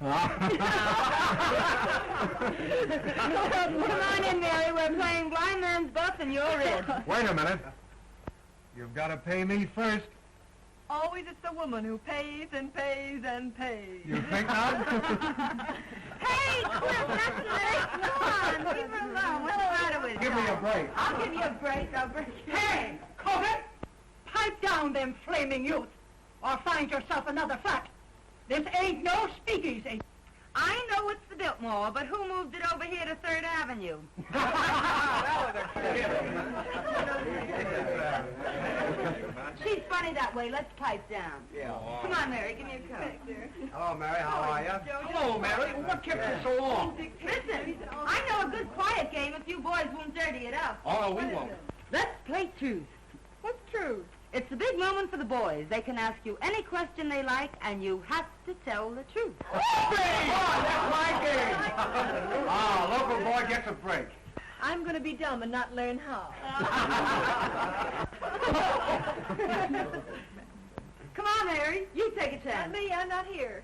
Come on in, Mary. We're playing blind man's buff and you're in. Wait a minute. You've got to pay me first. Always it's the woman who pays and pays and pays. You think not? Hey, quit, that's nice. Come on, leave her alone. What's the matter with you? Give me a break. I'll give you a break. I'll break you. Hey, Corbett! Pipe down them flaming youth, or find yourself another flat. This ain't no speakeasy. I know it's the Biltmore, but who moved it over here to 3rd Avenue? She's funny that way. Let's pipe down. Yeah. Come on, Mary. Give me a coat. Hello, Mary. How are you? Hello, Mary. What kept you so long? Listen, I know a good quiet game if you boys won't dirty it up. Oh, no, we won't. Let's play truth. What's true? It's a big moment for the boys. They can ask you any question they like, and you have to tell the truth. That's my game. Local boy gets a break. I'm going to be dumb and not learn how. Come on, Mary. You take a Not chance. me, I'm not here.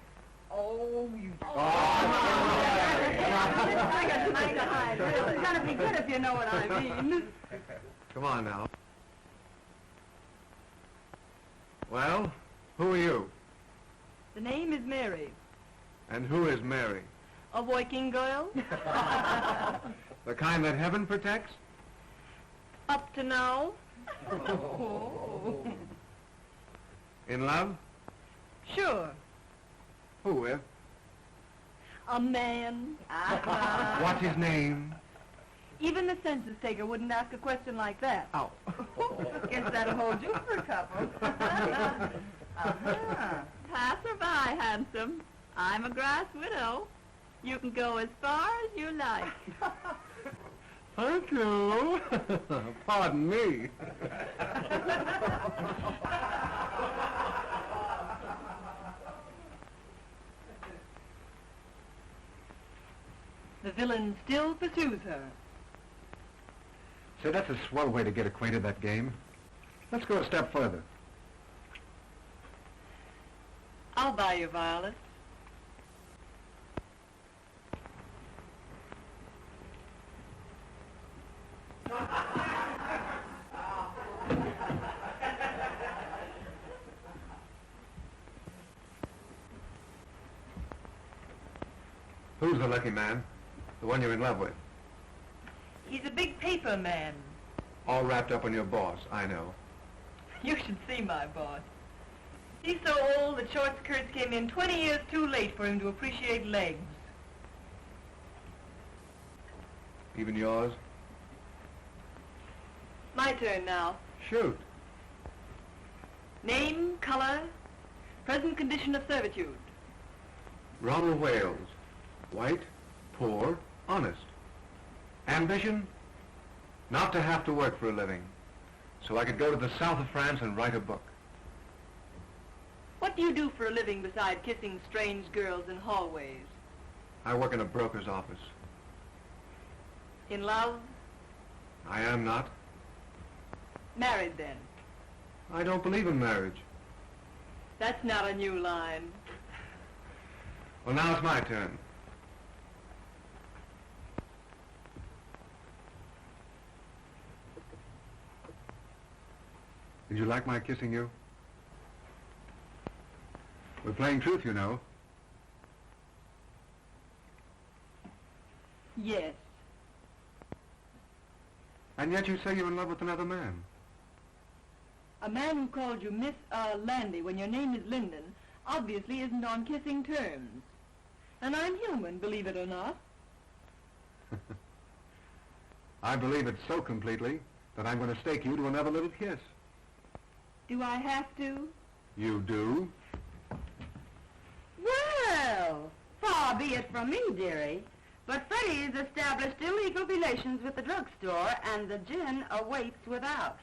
Oh, you... It's going to be good if you know what I mean. Come on now. Well, who are you? The name is Mary. And who is Mary? A working girl? The kind that heaven protects? Up to now. In love? Sure. Who with? A man. What's his name? Even the census taker wouldn't ask a question like that. Oh. Guess that'll hold you for a couple. Pass her by, handsome. I'm a grass widow. You can go as far as you like. Thank you. Pardon me. The villain still pursues her. Say, that's a swell way to get acquainted, that game. Let's go a step further. I'll buy you, Violet. Who's the lucky man? The one you're in love with? He's a big paper man. All wrapped up in your boss, I know. You should see my boss. He's so old that short skirts came in 20 years too late for him to appreciate legs. Even yours? My turn now. Shoot. Name, color, present condition of servitude. Ronald Wales. White, poor, honest. Ambition? Not to have to work for a living. So I could go to the south of France and write a book. What do you do for a living beside kissing strange girls in hallways? I work in a broker's office. In love? I am not. Married then? I don't believe in marriage. That's not a new line. Well, now it's my turn. Did you like my kissing you? We're playing truth, you know. Yes. And yet you say you're in love with another man. A man who called you Miss Landy when your name is Linden obviously isn't on kissing terms. And I'm human, believe it or not. I believe it so completely that I'm going to stake you to another little kiss. Do I have to? You do? Well, far be it from me, dearie, but Freddie's established illegal relations with the drugstore, and the gin awaits without.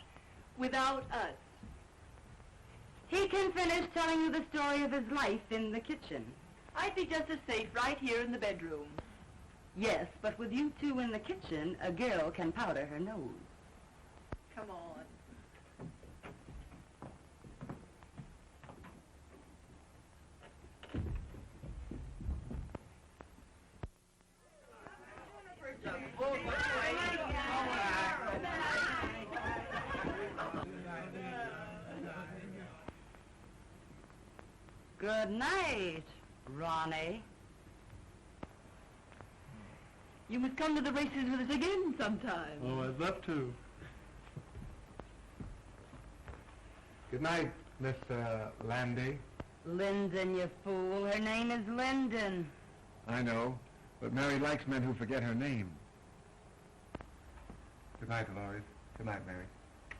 Without us. He can finish telling you the story of his life in the kitchen. I'd be just as safe right here in the bedroom. Yes, but with you two in the kitchen, a girl can powder her nose. Come on. Good night, Ronnie. You must come to the races with us again sometime. Oh, I'd love to. Good night, Miss, Landy. Linden, you fool. Her name is Linden. I know, but Mary likes men who forget her name. Good night, Dolores. Good night, Mary.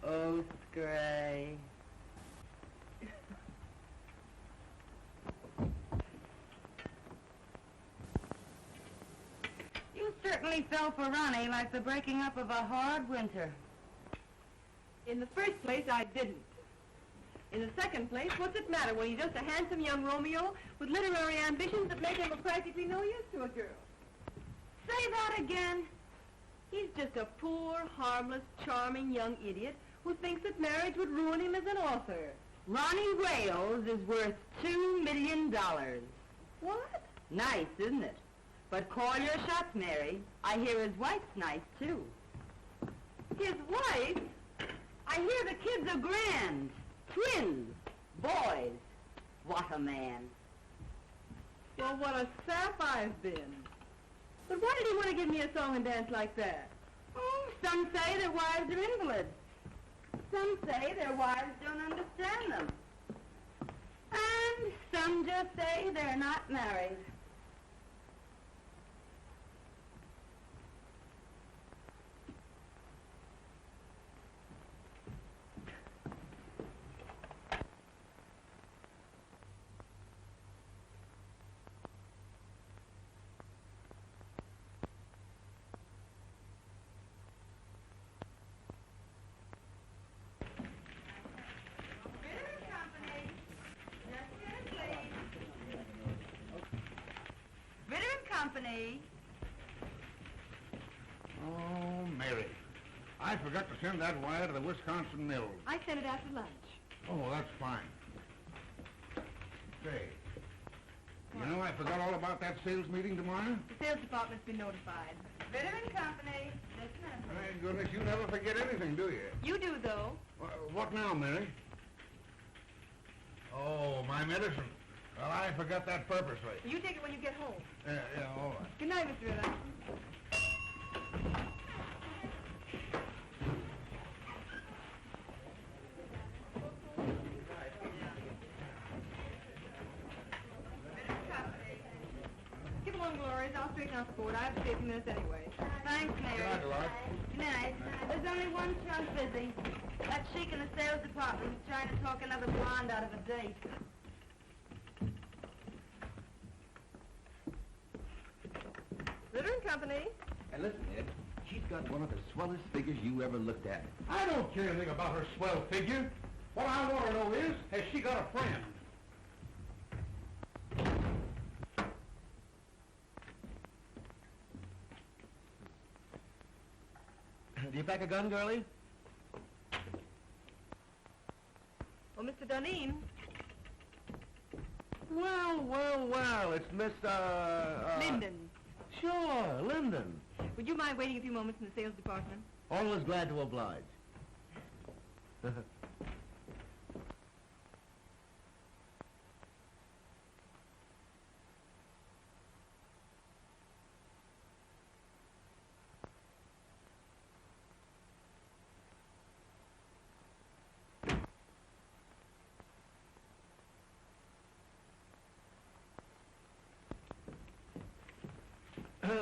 Oh, Scray. You certainly fell for Ronnie like the breaking up of a hard winter. In the first place, I didn't. In the second place, what's it matter when he's just a handsome young Romeo with literary ambitions that make him of practically no use to a girl? Say that again. He's just a poor, harmless, charming young idiot who thinks that marriage would ruin him as an author. Ronnie Wales is worth $2 million. What? Nice, isn't it? But call your shots, Mary. I hear his wife's nice, too. His wife? I hear the kids are grand. Twins. Boys. What a man. Well, what a sap I've been. But why did he want to give me a song and dance like that? Oh, some say their wives are invalids. Some say their wives don't understand them. And some just say they're not married. Company. Oh, Mary. I forgot to send that wire to the Wisconsin Mills. I sent it after lunch. Oh, that's fine. Say, you know I forgot all about that sales meeting tomorrow? The sales department's been notified. Ritter and Company. Listen. My goodness, you never forget anything, do you? You do, though. What now, Mary? Oh, my medicine. Well, I forgot that purposely. You take it when you get home. Yeah, all right. Good night, Mr. Ritter. Give along, Glories. I'll straighten out the board. I have to stay a few minutes anyway. Thanks, Mary. Good night, Dolores. Good night. There's only one chunk busy. That sheik in the sales department is trying to talk another blonde out of a date. Ritter and Company. And listen, Ed, she's got one of the swellest figures you ever looked at. I don't care anything about her swell figure. What I want to know is, has she got a friend? Do you pack a gun, girlie? Well, Mr. Duneen. Well, it's Miss, Linden. Sure, Linden. Would you mind waiting a few moments in the sales department? Always glad to oblige.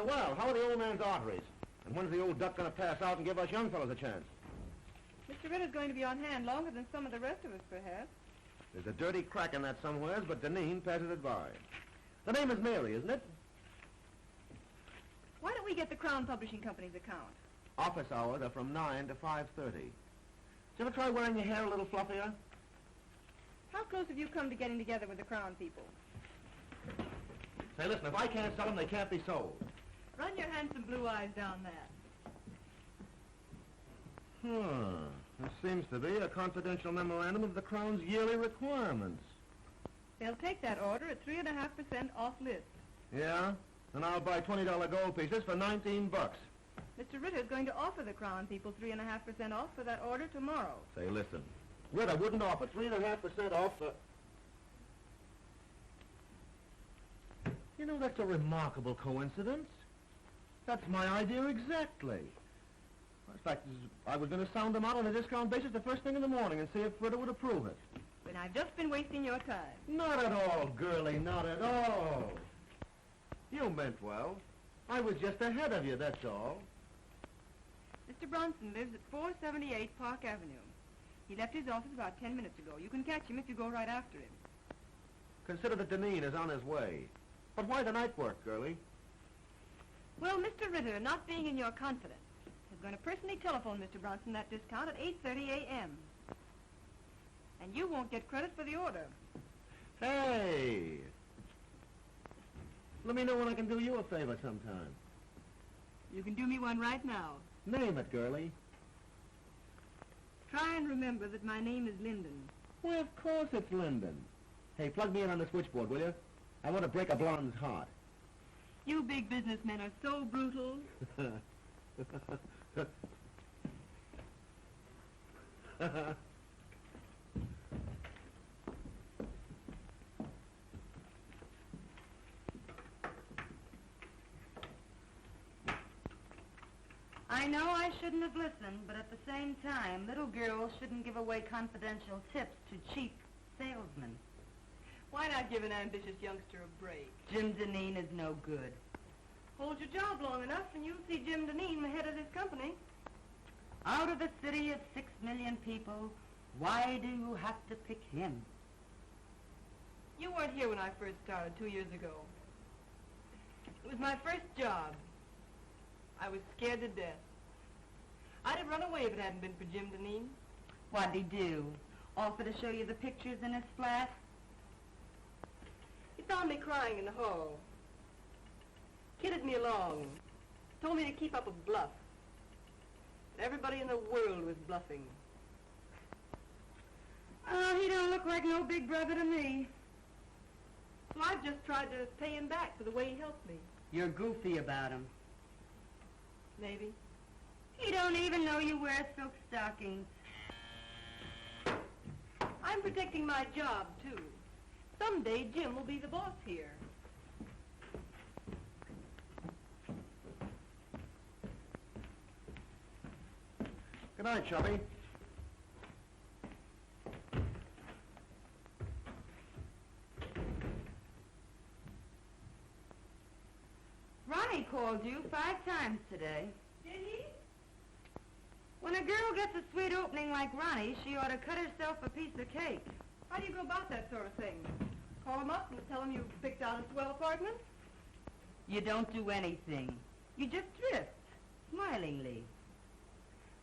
Well, how are the old man's arteries? And when's the old duck going to pass out and give us young fellows a chance? Mr. Ritter's going to be on hand longer than some of the rest of us, perhaps. There's a dirty crack in that somewheres, but Duneen passes it by. The name is Mary, isn't it? Why don't we get the Crown Publishing Company's account? Office hours are from 9 to 5:30. Did you ever try wearing your hair a little fluffier? How close have you come to getting together with the Crown people? Say, listen, if I can't sell them, they can't be sold. Run your handsome blue eyes down that. There seems to be a confidential memorandum of the Crown's yearly requirements. They'll take that order at 3.5% off list. Yeah? And I'll buy $20 gold pieces for $19. Mr. Ritter's going to offer the Crown people 3.5% off for that order tomorrow. Say, listen, Ritter wouldn't offer 3.5% off for... You know, that's a remarkable coincidence. That's my idea exactly. In fact, I was going to sound them out on a discount basis the first thing in the morning and see if Ritter would approve it. But I've just been wasting your time. Not at all, girlie, not at all. You meant well. I was just ahead of you, that's all. Mr. Bronson lives at 478 Park Avenue. He left his office about 10 minutes ago. You can catch him if you go right after him. Consider that Duneen is on his way. But why the night work, girlie? Well, Mr. Ritter, not being in your confidence, is going to personally telephone Mr. Bronson that discount at 8:30 a.m. And you won't get credit for the order. Hey! Let me know when I can do you a favor sometime. You can do me one right now. Name it, girlie. Try and remember that my name is Linden. Why, of course it's Linden. Hey, plug me in on the switchboard, will you? I want to break a blonde's heart. You big businessmen are so brutal. I know I shouldn't have listened, but at the same time, little girls shouldn't give away confidential tips to cheap salesmen. Why not give an ambitious youngster a break? Jim Duneen is no good. Hold your job long enough and you'll see Jim Duneen, the head of this company. Out of a city of 6 million people, why do you have to pick him? You weren't here when I first started 2 years ago. It was my first job. I was scared to death. I'd have run away if it hadn't been for Jim Duneen. What'd he do? Offer to show you the pictures in his flat? He found me crying in the hall. Kidded me along. Told me to keep up a bluff. But everybody in the world was bluffing. Oh, he don't look like no big brother to me. So I've just tried to pay him back for the way he helped me. You're goofy about him. Maybe. He don't even know you wear silk stockings. I'm protecting my job, too. Someday Jim will be the boss here. Good night, Chubby. Ronnie called you 5 times today. Did he? When a girl gets a sweet opening like Ronnie, she ought to cut herself a piece of cake. How do you go about that sort of thing? Call him up and tell him you picked out a swell apartment? You don't do anything. You just drift, smilingly.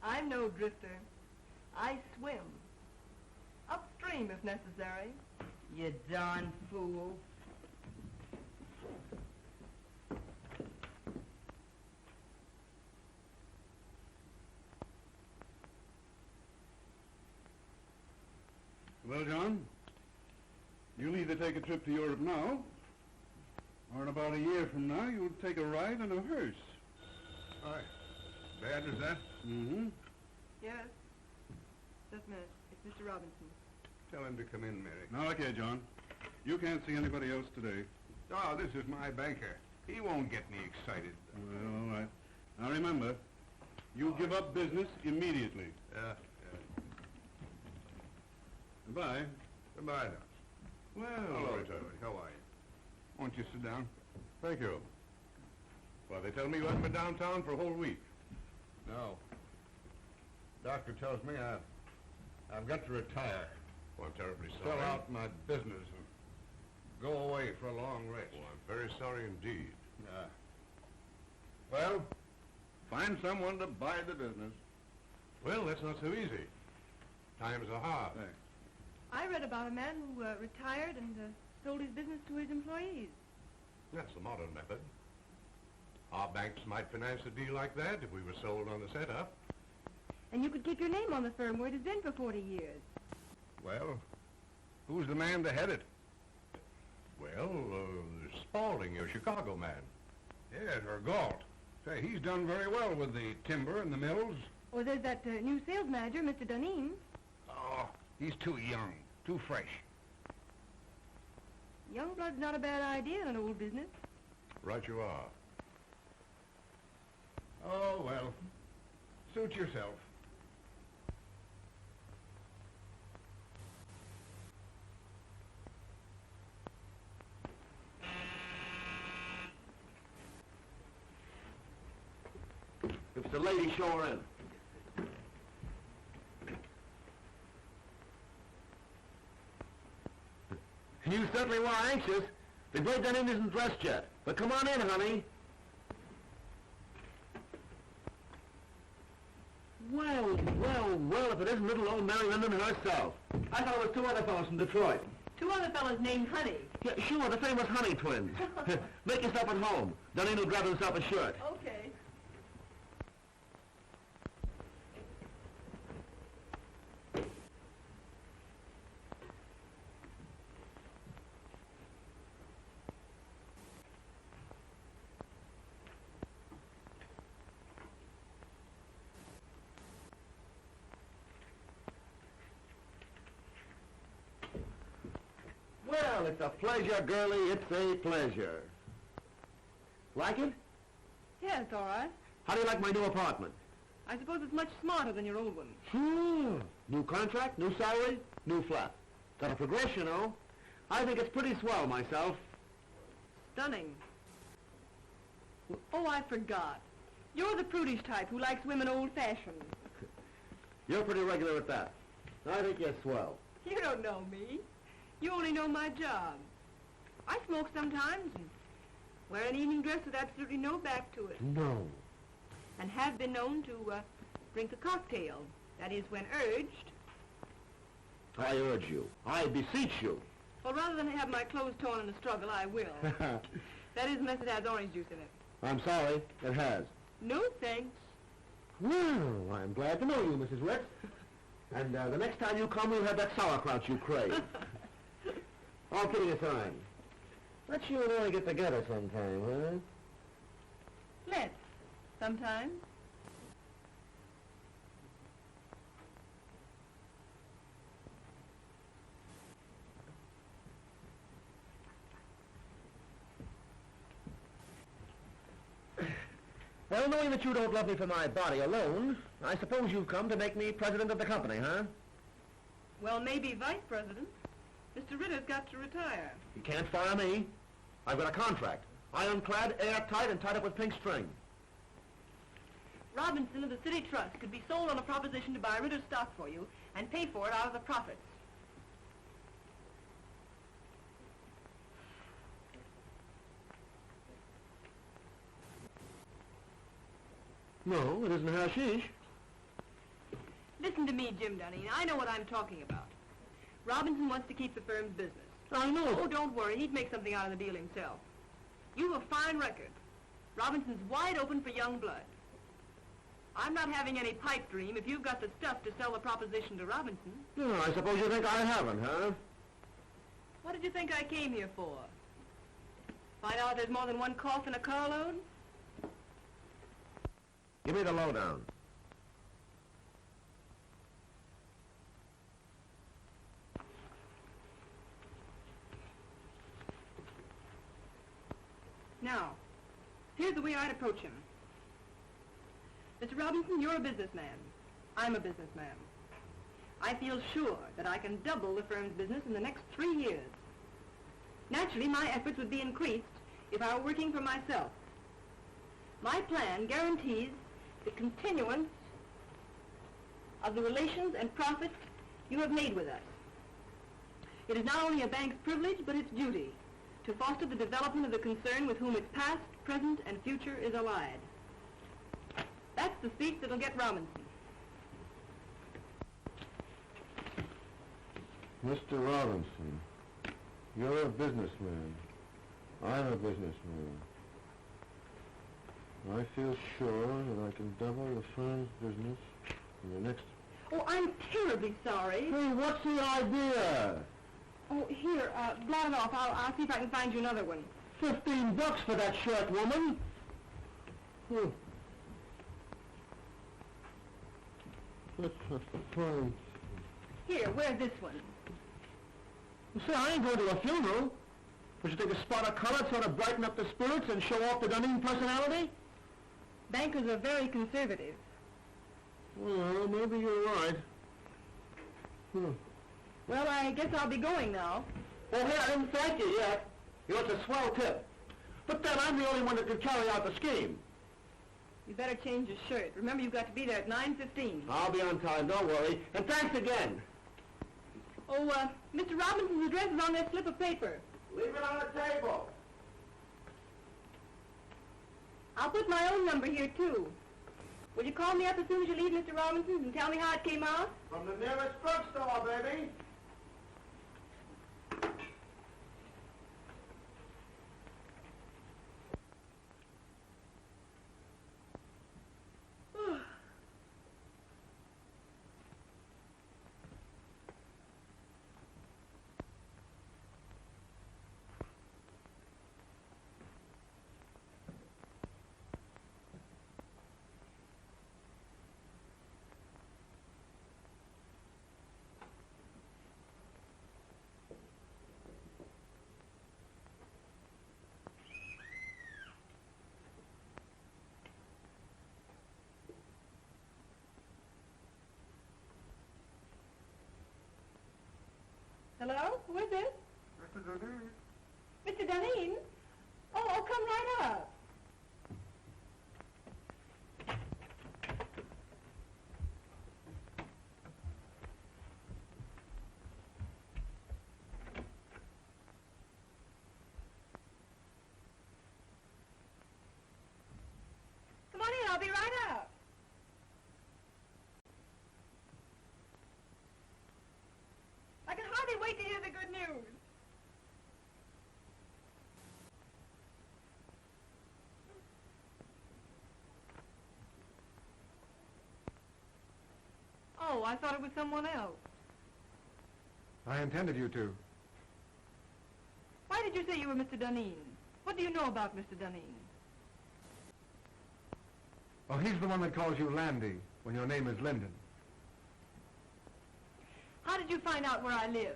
I'm no drifter. I swim. Upstream if necessary. You darn fool. Well, John, you'll either take a trip to Europe now, or in about a year from now, you'll take a ride in a hearse. Aye. Bad as that? Mm-hmm. Yes. Just a minute. It's Mr. Robinson. Tell him to come in, Mary. Now, look here, John. You can't see anybody else today. Oh, this is my banker. He won't get me excited. Well, all right. Now, remember, you give up business immediately. Yeah. Goodbye. Goodbye, now. Well, Hello, Charlie. How are you? Won't you sit down? thank you. Well, they tell me you haven't been downtown for a whole week. No. Doctor tells me I've got to retire. Well, I'm terribly sorry. Sell out my business and go away for a long rest. Well, I'm very sorry indeed. Yeah. Well, find someone to buy the business. Well, that's not so easy. Times are hard. Thanks. I read about a man who retired and sold his business to his employees. That's the modern method. Our banks might finance a deal like that if we were sold on the setup. And you could keep your name on the firm where it has been for 40 years. Well, who's the man to head it? Well, Spaulding, your Chicago man. Yes, or Galt. Say, he's done very well with the timber and the mills. Or there's that new sales manager, Mr. Duneen. Oh, he's too young, too fresh. Young blood's not a bad idea in an old business. Right you are. Oh, well. Suit yourself. If the lady, show her in. You certainly were anxious. The great Duneen isn't dressed yet. But come on in, honey. Well, if it isn't little old Mary Linden herself. I thought it was 2 other fellows from Detroit. 2 other fellas named Honey. Yeah, sure, the famous Honey twins. Make yourself at home. Duneen will grab himself a shirt. Okay. Well, it's a pleasure, girlie. It's a pleasure. Like it? Yeah, it's all right. How do you like my new apartment? I suppose it's much smarter than your old one. Sure. New contract, new salary, new flat. Got to progress, you know. I think it's pretty swell myself. Stunning. Oh, I forgot. You're the prudish type who likes women old-fashioned. You're pretty regular at that. I think you're swell. You don't know me. You only know my job. I smoke sometimes and wear an evening dress with absolutely no back to it. No. And have been known to drink a cocktail. That is, when urged. I urge you. I beseech you. Well, rather than have my clothes torn in a struggle, I will. That is, unless it has orange juice in it. I'm sorry. It has. No thanks. Well, I'm glad to know you, Mrs. Ritz. And the next time you come, we'll have that sauerkraut you crave. All kidding aside, let's you and I get together sometime, huh? Let's. Sometime. Well, knowing that you don't love me for my body alone, I suppose you've come to make me president of the company, huh? Well, maybe vice president. Mr. Ritter's got to retire. You can't fire me. I've got a contract. Ironclad, airtight, and tied up with pink string. Robinson of the City Trust could be sold on a proposition to buy Ritter stock for you and pay for it out of the profits. No, it isn't hashish. Listen to me, Jim Duneen. I know what I'm talking about. Robinson wants to keep the firm's business. I know. Oh, don't worry. He'd make something out of the deal himself. You have a fine record. Robinson's wide open for young blood. I'm not having any pipe dream if you've got the stuff to sell the proposition to Robinson. No, I suppose you think I haven't, huh? What did you think I came here for? Find out there's more than one cough in a carload? Give me the lowdown. Now, here's the way I'd approach him. Mr. Robinson, you're a businessman. I'm a businessman. I feel sure that I can double the firm's business in the next 3 years. Naturally, my efforts would be increased if I were working for myself. My plan guarantees the continuance of the relations and profits you have made with us. It is not only a bank's privilege, but its duty to foster the development of the concern with whom its past, present, and future is allied. That's the speech that'll get Robinson. Mr. Robinson, you're a businessman. I'm a businessman. I feel sure that I can double the firm's business in the next... Oh, I'm terribly sorry. Hey, what's the idea? Oh, here, blot it off. I'll see if I can find you another one. $15 for that shirt, woman. That's fine. Here, wear this one. Say, I ain't going to a funeral. Don't you think a spot of color would sort of brighten up the spirits and show off the Duneen personality? Bankers are very conservative. Well, maybe you're right. Well, I guess I'll be going now. Oh, hey, I didn't thank you yet. You know, it's a swell tip. But then I'm the only one that can carry out the scheme. You better change your shirt. Remember, you've got to be there at 9:15. I'll be on time, don't worry. And thanks again. Oh, Mr. Robinson's address is on that slip of paper. Leave it on the table. I'll put my own number here, too. Will you call me up as soon as you leave Mr. Robinson's and tell me how it came out? From the nearest drugstore, baby. Hello? Who is it? Mr. Duneen. Mr. Duneen? Oh, come right up. Come on in, I'll be right up. I can hardly wait to hear the good news. Oh, I thought it was someone else. I intended you to. Why did you say you were Mr. Duneen? What do you know about Mr. Duneen? Oh, he's the one that calls you Landy when your name is Linden. How did you find out where I live?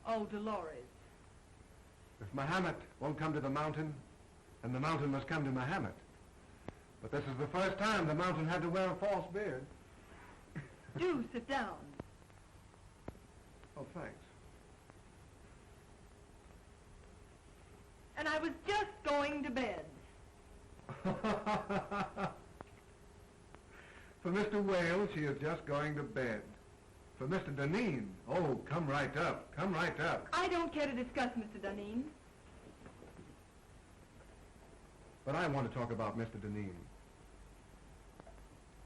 Oh, Dolores. If Mahomet won't come to the mountain, then the mountain must come to Mahomet. But this is the first time the mountain had to wear a false beard. Do sit down. Oh, thanks. And I was just going to bed. For Mr. Wales, she is just going to bed. For Mr. Duneen, oh, come right up, come right up. I don't care to discuss Mr. Duneen. But I want to talk about Mr. Duneen.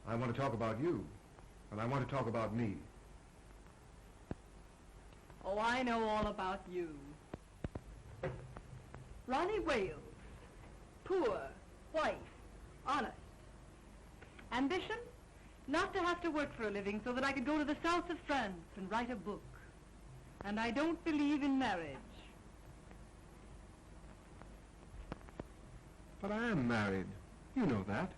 I want to talk about you, and I want to talk about me. Oh, I know all about you. Ronnie Wales. Poor, white, honest. Ambition? Not to have to work for a living so that I could go to the south of France and write a book. And I don't believe in marriage. But I am married. You know that.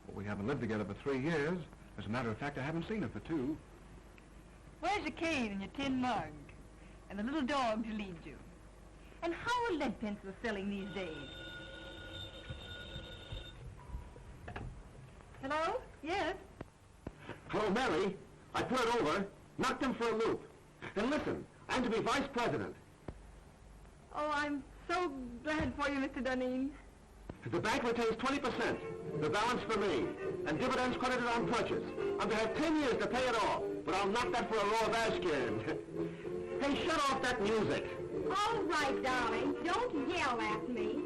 But we haven't lived together for 3 years. As a matter of fact, I haven't seen her for 2. Where's your cane and your tin mug? And the little dog to lead you? And how are lead pencils selling these days? Hello? Yes? Hello, Mary. I put it over, knocked him for a loop. And listen, I'm to be vice president. Oh, I'm so glad for you, Mr. Duneen. The bank retains 20%, the balance for me, and dividends credited on purchase. I'm to have 10 years to pay it off, but I'll knock that for a row of Ashcan. Hey, shut off that music. All right, darling. Don't yell at me.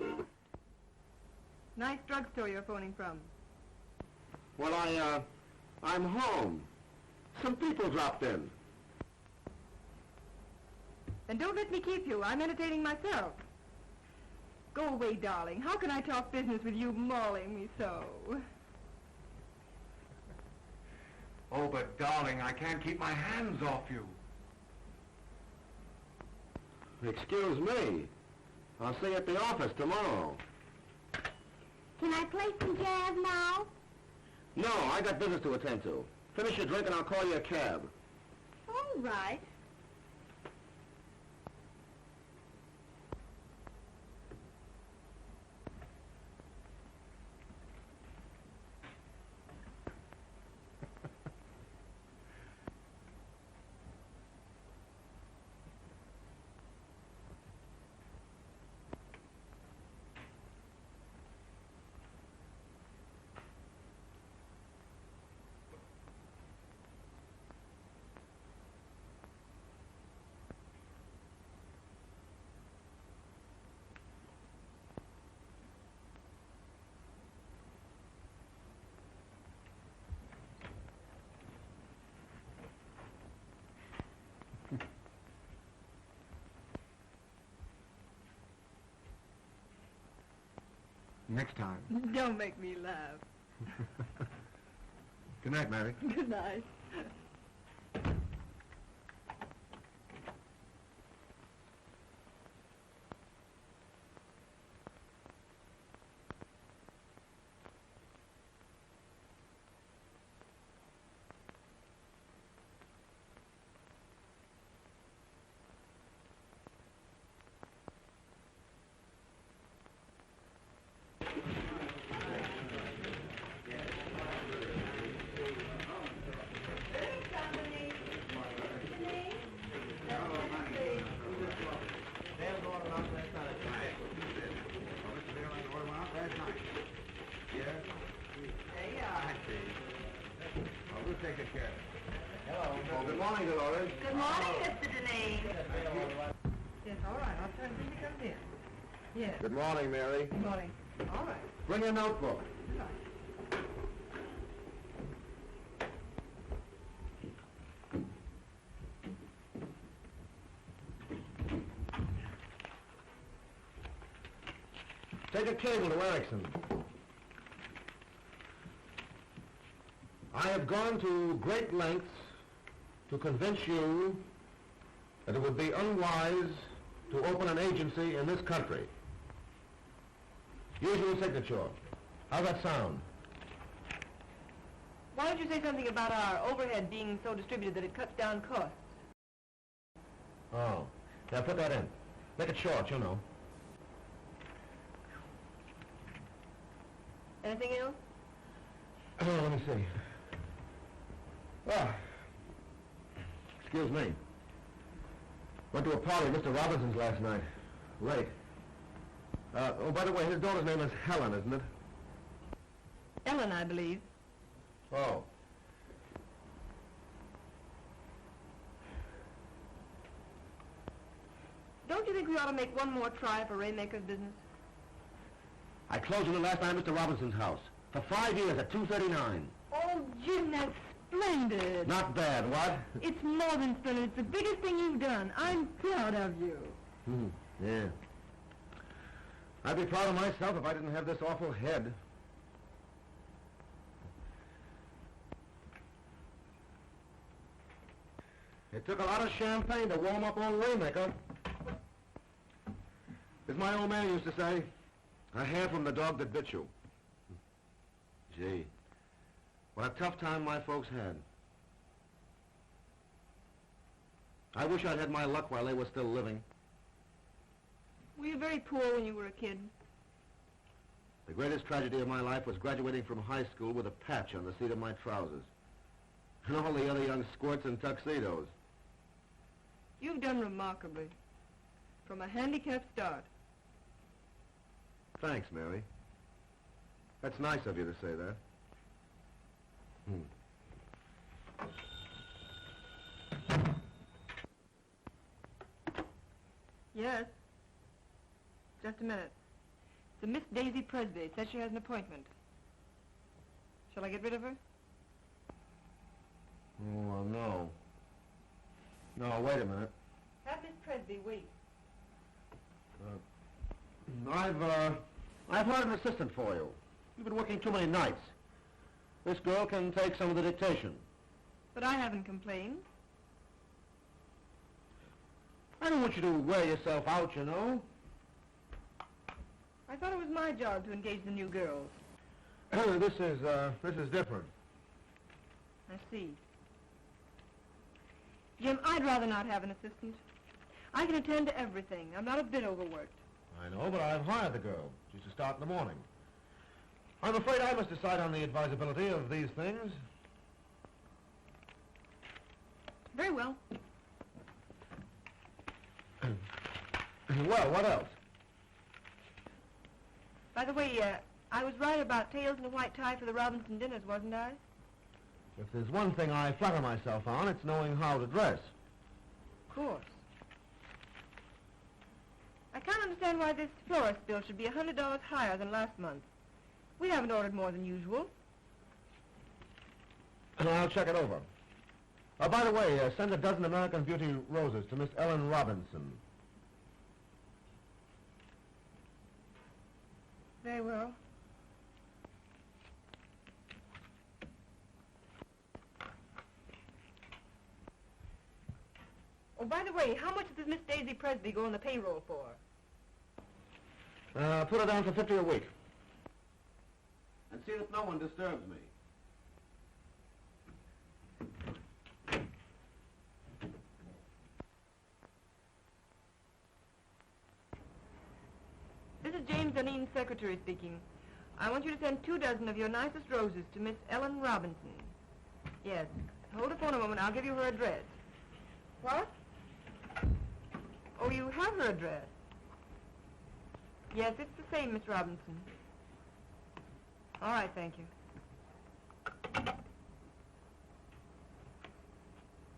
Nice drugstore you're phoning from. Well, I'm home. Some people dropped in. Then don't let me keep you. I'm entertaining myself. Go away, darling. How can I talk business with you mauling me so? Oh, but darling, I can't keep my hands off you. Excuse me. I'll see you at the office tomorrow. Can I play some jazz now? No, I got business to attend to. Finish your drink and I'll call you a cab. All right. next time. Don't make me laugh. Good night, Mary. Good night. Good morning, Dolores. Good morning, Mr. Duneen. Yes, all right. I'll turn when he comes in. Yes. Good morning, Mary. Good morning. All right. Bring your notebook. Take a cable to Erickson. I have gone to great lengths to convince you that it would be unwise to open an agency in this country. Usual signature. How's that sound? Why don't you say something about our overhead being so distributed that it cuts down costs? Oh. Now put that in. Make it short, you know. Anything else? Oh, let me see. Ah. Excuse me. Went to a party at Mr. Robinson's last night. Late. Oh, by the way, his daughter's name is Helen, isn't it? Ellen, I believe. Oh. Don't you think we ought to make one more try for Raymaker's business? I closed on it last night at Mr. Robinson's house. For 5 years at $2.39. Oh, Jim, that's splendid. Not bad, what? It's more than splendid. It's the biggest thing you've done. I'm proud of you. Yeah. I'd be proud of myself if I didn't have this awful head. It took a lot of champagne to warm up old Raymaker. As my old man used to say, a hair from the dog that bit you. Gee, what a tough time my folks had. I wish I'd had my luck while they were still living. Were you very poor when you were a kid? The greatest tragedy of my life was graduating from high school with a patch on the seat of my trousers. And all the other young squirts in tuxedos. You've done remarkably. From a handicapped start. Thanks, Mary. That's nice of you to say that. Yes. Just a minute. It's a Miss Daisy Presby. Says she has an appointment. Shall I get rid of her? Oh, no. No, wait a minute. Have Miss Presby wait. I've hired an assistant for you. You've been working too many nights. This girl can take some of the dictation. But I haven't complained. I don't want you to wear yourself out, you know. I thought it was my job to engage the new girls. This is different. I see. Jim, I'd rather not have an assistant. I can attend to everything. I'm not a bit overworked. I know, but I've hired the girl. She's to start in the morning. I'm afraid I must decide on the advisability of these things. Very well. Well, what else? By the way, I was right about tails and a white tie for the Robinson dinners, wasn't I? If there's one thing I flatter myself on, it's knowing how to dress. Of course. I can't understand why this florist bill should be $100 higher than last month. We haven't ordered more than usual. I'll check it over. By the way, send a dozen American Beauty roses to Miss Ellen Robinson. Very well. Oh, by the way, how much does Miss Daisy Presby go on the payroll for? Put her down for 50 a week. And see that no one disturbs me. This is James Duneen's secretary speaking. I want you to send 24 of your nicest roses to Miss Ellen Robinson. Yes. Hold it for a moment. I'll give you her address. What? Oh, you have her address. Yes, it's the same, Miss Robinson. All right, thank you.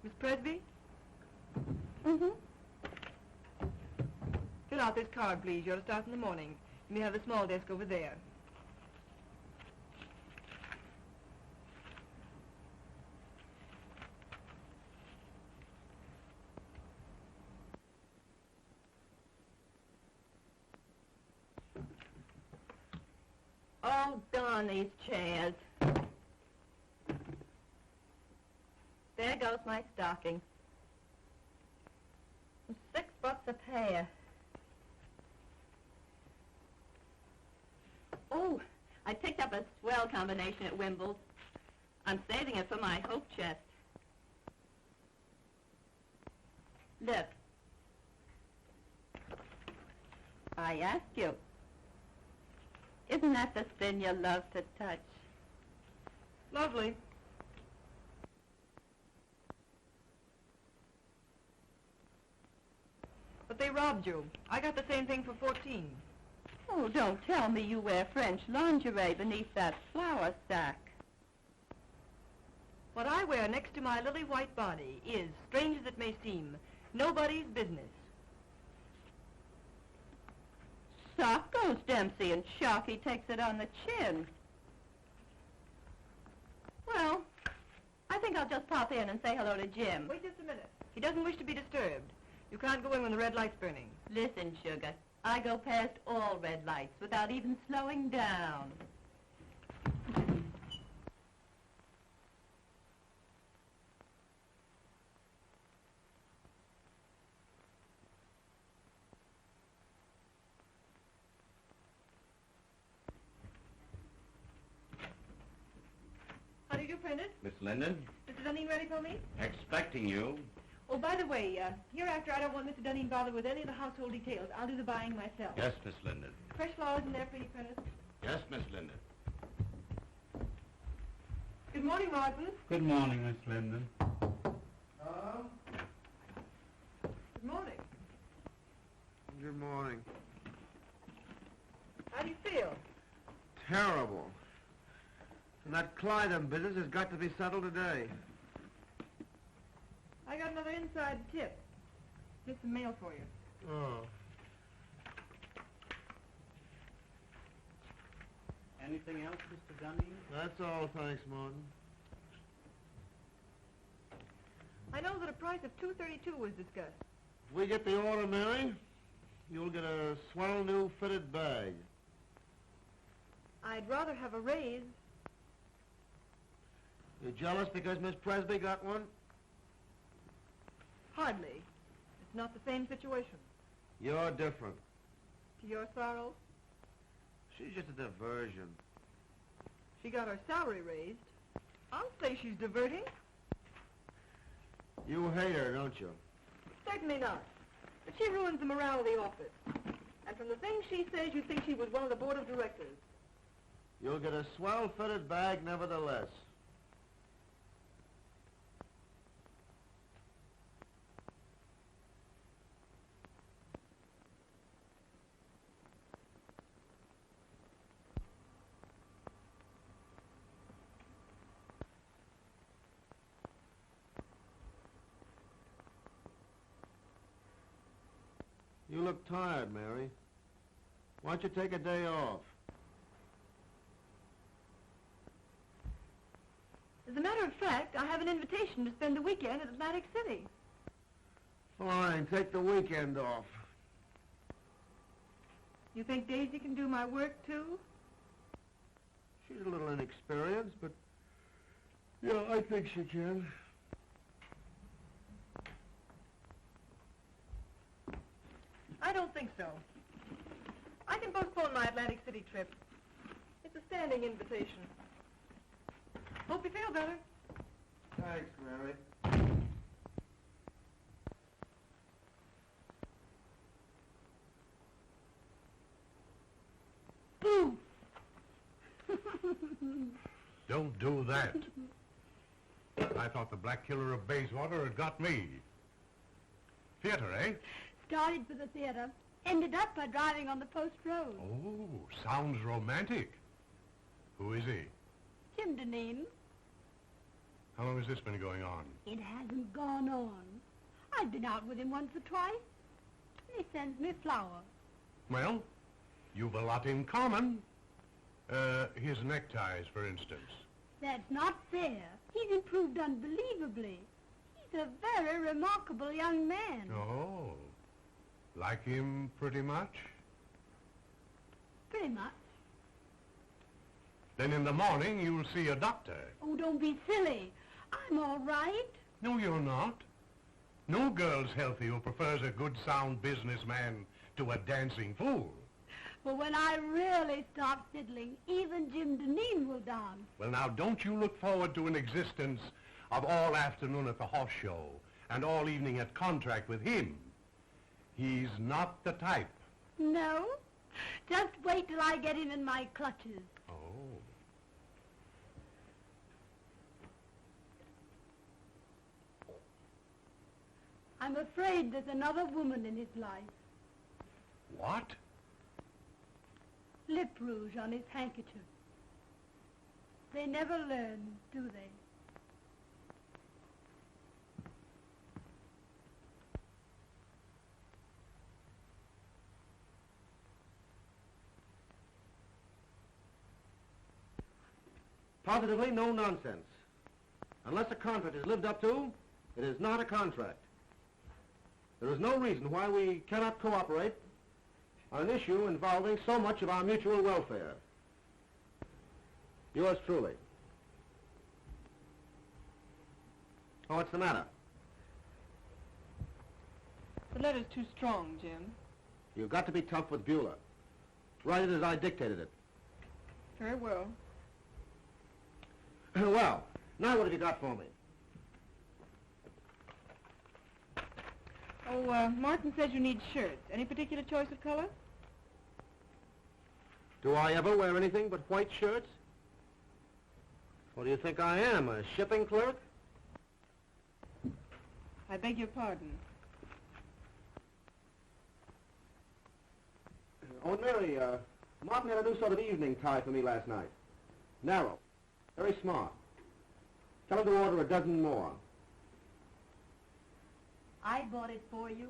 Miss Presby? Mm-hmm. Fill out this card, please. You're to start in the morning. You may have the small desk over there. Oh, darn these chairs. There goes my stocking. $6 a pair. Oh, I picked up a swell combination at Wimble's. I'm saving it for my hope chest. Look. I ask you. Isn't that the thing you love to touch? Lovely. But they robbed you. I got the same thing for 14. Oh, don't tell me you wear French lingerie beneath that flour sack. What I wear next to my lily white body is, strange as it may seem, nobody's business. Sock goes Dempsey, and Sharky takes it on the chin. Well, I think I'll just pop in and say hello to Jim. Wait just a minute. He doesn't wish to be disturbed. You can't go in when the red light's burning. Listen, sugar, I go past all red lights without even slowing down. How do you do, Prentice? Miss Linden, Mr. Duneen ready for me? expecting you. Oh, by the way, hereafter I don't want Mr. Duneen bothered with any of the household details. I'll do the buying myself. Yes, Miss Linden. Fresh flowers in there for you, Prentice. Yes, Miss Linden. Good morning, Martin. Good morning, Miss Linden. Good morning. Good morning. How do you feel? Terrible. And that Clyden business has got to be settled today. I got another inside tip. Here's some mail for you. Oh. Anything else, Mr. Duneen? That's all, thanks, Martin. I know that a price of $232 was discussed. If we get the order, Mary, you'll get a swell new fitted bag. I'd rather have a raise. You jealous because Miss Presby got one? Hardly. It's not the same situation. You're different. To your sorrow, She's just a diversion. she got her salary raised. I'll say she's diverting. You hate her, don't you? Certainly not. But she ruins the morale of the office. And from the things she says, you'd think she was one of the board of directors. You'll get a swell fitted bag nevertheless. You look tired, Mary. Why don't you take a day off? As a matter of fact, I have an invitation to spend the weekend at Atlantic City. Fine, take the weekend off. You think Daisy can do my work, too? She's a little inexperienced, but yeah, I think she can. I don't think so. I can postpone my Atlantic City trip. It's a standing invitation. Hope you feel better. Thanks, Mary. Boo! Don't do that. I thought the black killer of Bayswater had got me. Theater, eh? Started for the theater. Ended up by driving on the post road. Oh, sounds romantic. Who is he? Jim Duneen. How long has this been going on? It hasn't gone on. I've been out with him once or twice. He sends me flowers. Well, you've a lot in common. His neckties, for instance. That's not fair. He's improved unbelievably. He's a very remarkable young man. Oh, like him pretty much? Pretty much. Then in the morning you'll see a doctor. Oh, don't be silly. I'm all right. No, you're not. No girl's healthy who prefers a good, sound businessman to a dancing fool. But when I really start fiddling, even Jim Duneen will dance. Well, now, don't you look forward to an existence of all afternoon at the horse show and all evening at contract with him. He's not the type. No? Just wait till I get him in my clutches. Oh. I'm afraid there's another woman in his life. What? Lip rouge on his handkerchief. They never learn, do they? Positively no nonsense. Unless a contract is lived up to, it is not a contract. There is no reason why we cannot cooperate on an issue involving so much of our mutual welfare. Yours truly. Oh, what's the matter? The letter's too strong, Jim. You've got to be tough with Beulah. Write it as I dictated it. Very well. Well, now what have you got for me? Oh, Martin says you need shirts. Any particular choice of color? Do I ever wear anything but white shirts? What do you think I am, a shipping clerk? I beg your pardon. Oh, and Mary, Martin had a new sort of evening tie for me last night. Narrow. Very smart. Tell him to order a dozen more. I bought it for you.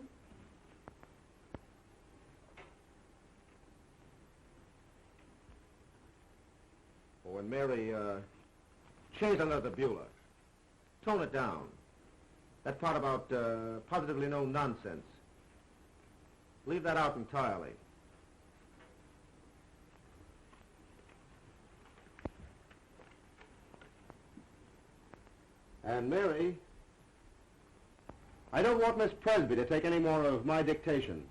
Oh, and Mary, change the letter to Beulah. Tone it down. That part about positively no nonsense. Leave that out entirely. And Mary, I don't want Miss Presby to take any more of my dictation.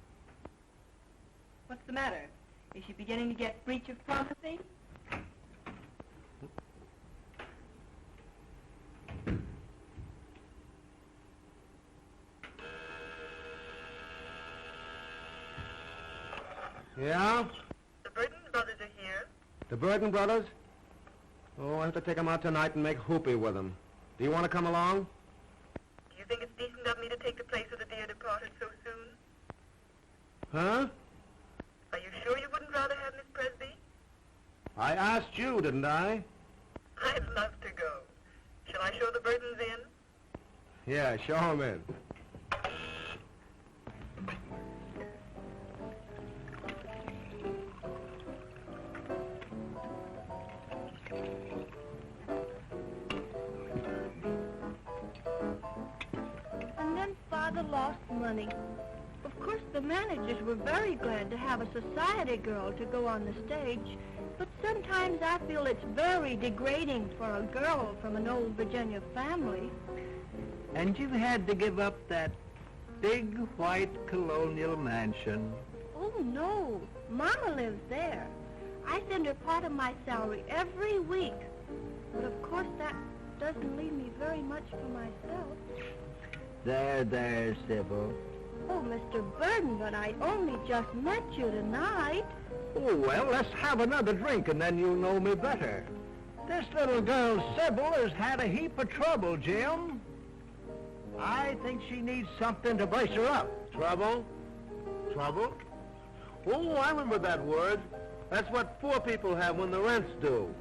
What's the matter? Is she beginning to get breach of promising? Yeah? The Burton brothers are here. The Burton brothers? Oh, I have to take them out tonight and make hoopy with them. Do you want to come along? Do you think it's decent of me to take the place of the dear departed so soon? Huh? Are you sure you wouldn't rather have Miss Presby? I asked you, didn't I? I'd love to go. Shall I show the Burtons in? Yeah, show 'em in. And then Father lost money. Of course, the managers were very glad to have a society girl to go on the stage, but sometimes I feel it's very degrading for a girl from an old Virginia family. And you had to give up that big white colonial mansion. Oh, no. Mama lives there. I send her part of my salary every week. But of course that doesn't leave me very much for myself. There, Sybil. Oh, Mr. Burden, but I only just met you tonight. Oh, well, let's have another drink and then you'll know me better. This little girl, Sybil, has had a heap of trouble, Jim. I think she needs something to brace her up. Trouble? Trouble? Oh, I remember that word. That's what poor people have when the rent's due.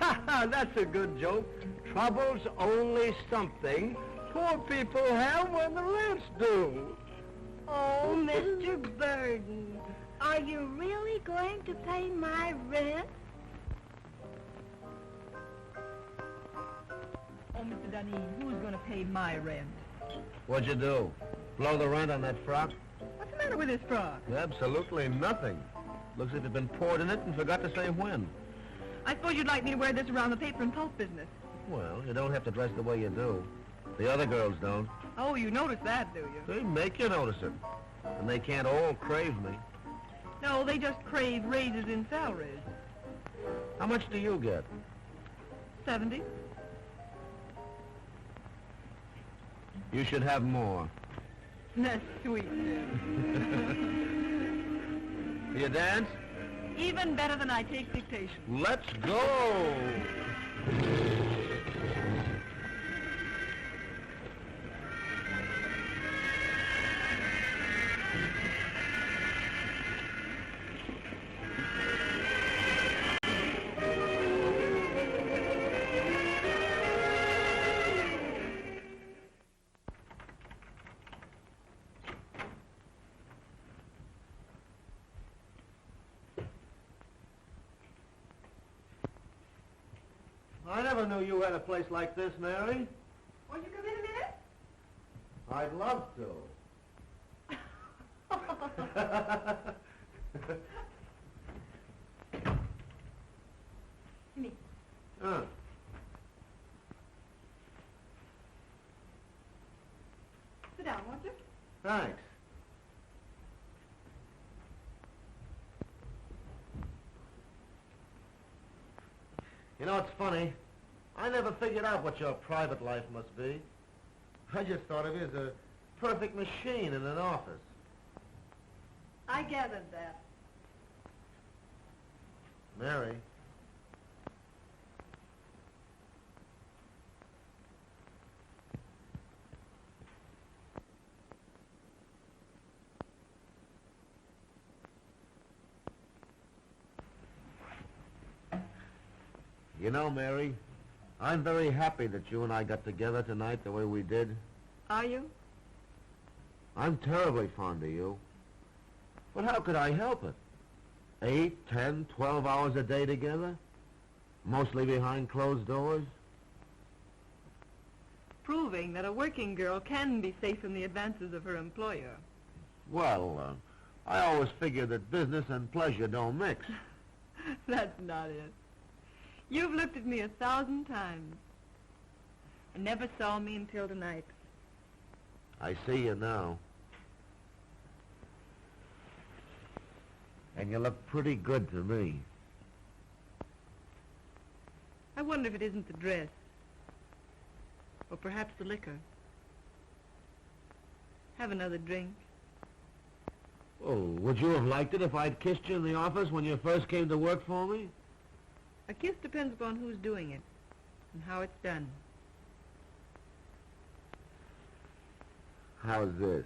That's a good joke. Trouble's only something poor people have when the rent's due. Oh, Mr. Burden, are you really going to pay my rent? Oh, Mr. Duneen, who's going to pay my rent? What'd you do? Blow the rent on that frock? What's the matter with this frock? Absolutely nothing. Looks as if you'd been poured in it and forgot to say when. I suppose you'd like me to wear this around the paper and pulp business. Well, you don't have to dress the way you do. The other girls don't. Oh, you notice that, do you? They make you notice it. And they can't all crave me. No, they just crave raises in salaries. How much do you get? 70. You should have more. That's sweet, Jim. You dance? Even better than I take dictation. Let's go! I never knew you had a place like this, Mary. Won't you come in a minute? I'd love to. Me. Sit down, won't you? Thanks. You know, it's funny. I never figured out what your private life must be. I just thought of you as a perfect machine in an office. I gathered that. Mary. You know, Mary, I'm very happy that you and I got together tonight the way we did. Are you? I'm terribly fond of you. But how could I help it? 8, 10, 12 hours a day together? Mostly behind closed doors? Proving that a working girl can be safe in the advances of her employer. Well, I always figured that business and pleasure don't mix. That's not it. You've looked at me 1,000 times and never saw me until tonight. I see you now. And you look pretty good to me. I wonder if it isn't the dress. Or perhaps the liquor. Have another drink. Oh, would you have liked it if I'd kissed you in the office when you first came to work for me? A kiss depends upon who's doing it and how it's done. How's this?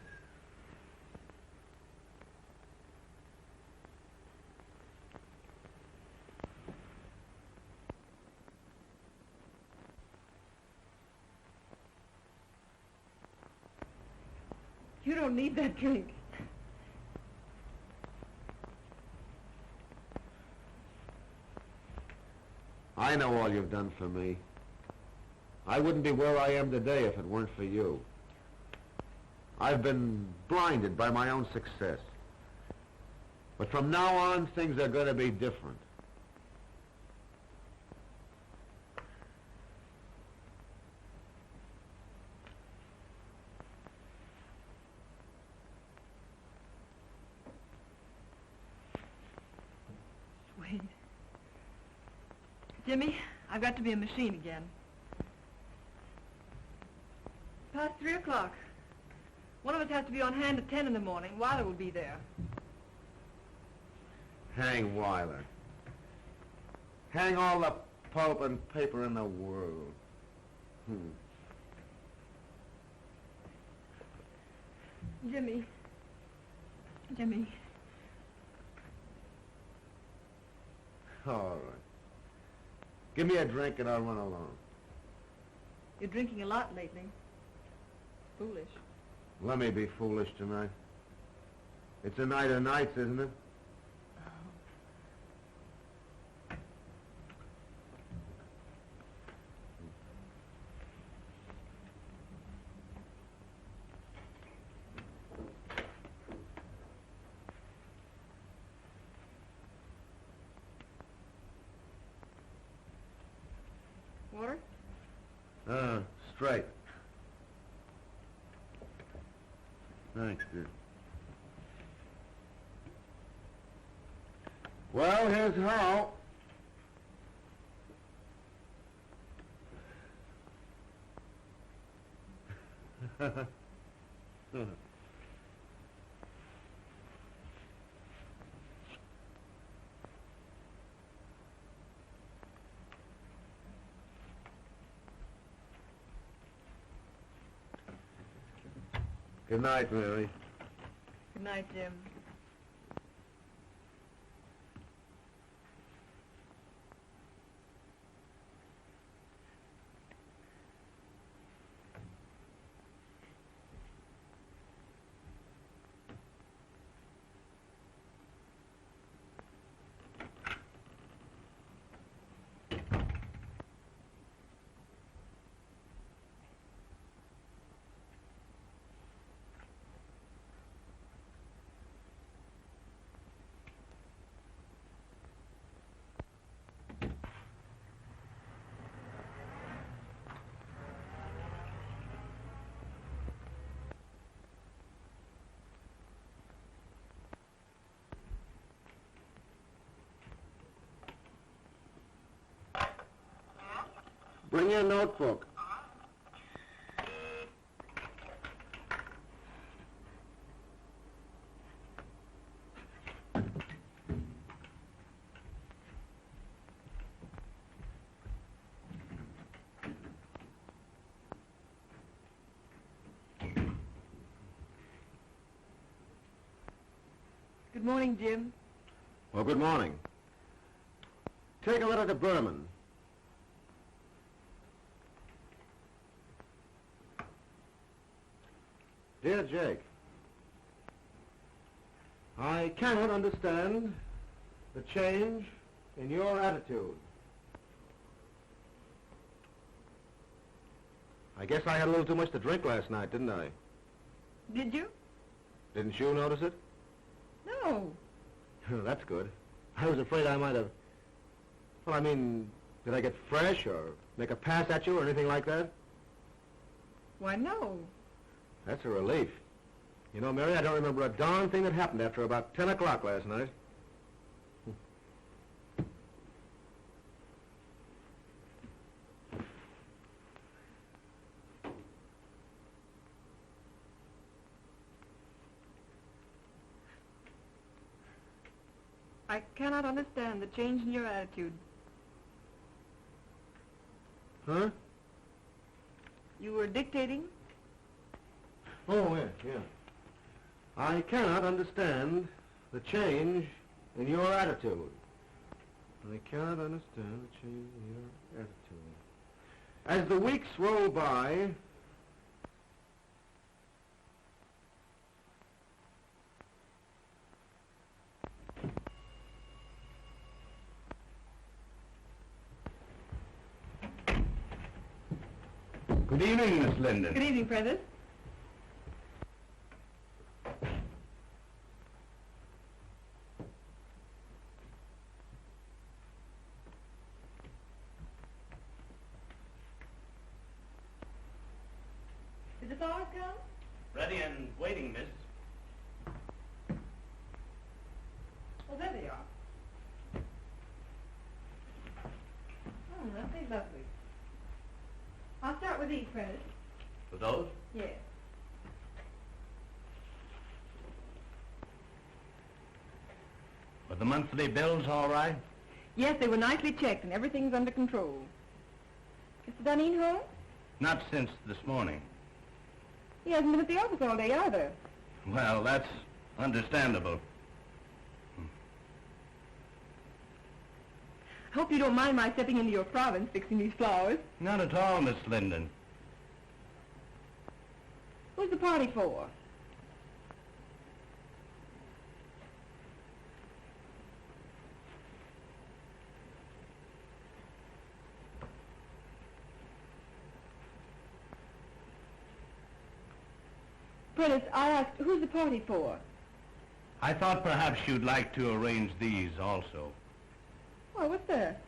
You don't need that drink. I know all you've done for me. I wouldn't be where I am today if it weren't for you. I've been blinded by my own success. But from now on, things are going to be different. Jimmy, I've got to be a machine again. Past 3 o'clock. One of us has to be on hand at 10 in the morning. Weiler will be there. Hang Weiler. Hang all the pulp and paper in the world. Jimmy. All right. Give me a drink and I'll run along. You're drinking a lot lately. Foolish. Let me be foolish tonight. It's a night of nights, isn't it? Water? Straight. Thanks, dear. Well, here's how. Good night, Mary. Good night, Jim. Bring your notebook. Good morning, Jim. Well, good morning. Take a letter to Berman. Dear Jake, I cannot understand the change in your attitude. I guess I had a little too much to drink last night, didn't I? Did you? Didn't you notice it? No. That's good. I was afraid I might have... Well, I mean, did I get fresh or make a pass at you or anything like that? Why, no. That's a relief. You know, Mary, I don't remember a darn thing that happened after about 10 o'clock last night. I cannot understand the change in your attitude. Huh? You were dictating? Oh, yeah. I cannot understand the change in your attitude. I cannot understand the change in your attitude. As the weeks roll by... Good evening, Miss Linden. Good evening, Prentice. Did the flowers come? Ready and waiting, miss. Well, there they are. are these, Prentice? For those? Yes. Were the monthly bills all right? Yes, they were nicely checked and everything's under control. Mr. Duneen home? Not since this morning. He hasn't been at the office all day either. Well, that's understandable. I hope you don't mind my stepping into your province fixing these flowers. Not at all, Miss Linden. Who's the party for? Prentice, I asked, who's the party for? I thought perhaps you'd like to arrange these also. Why, what's that?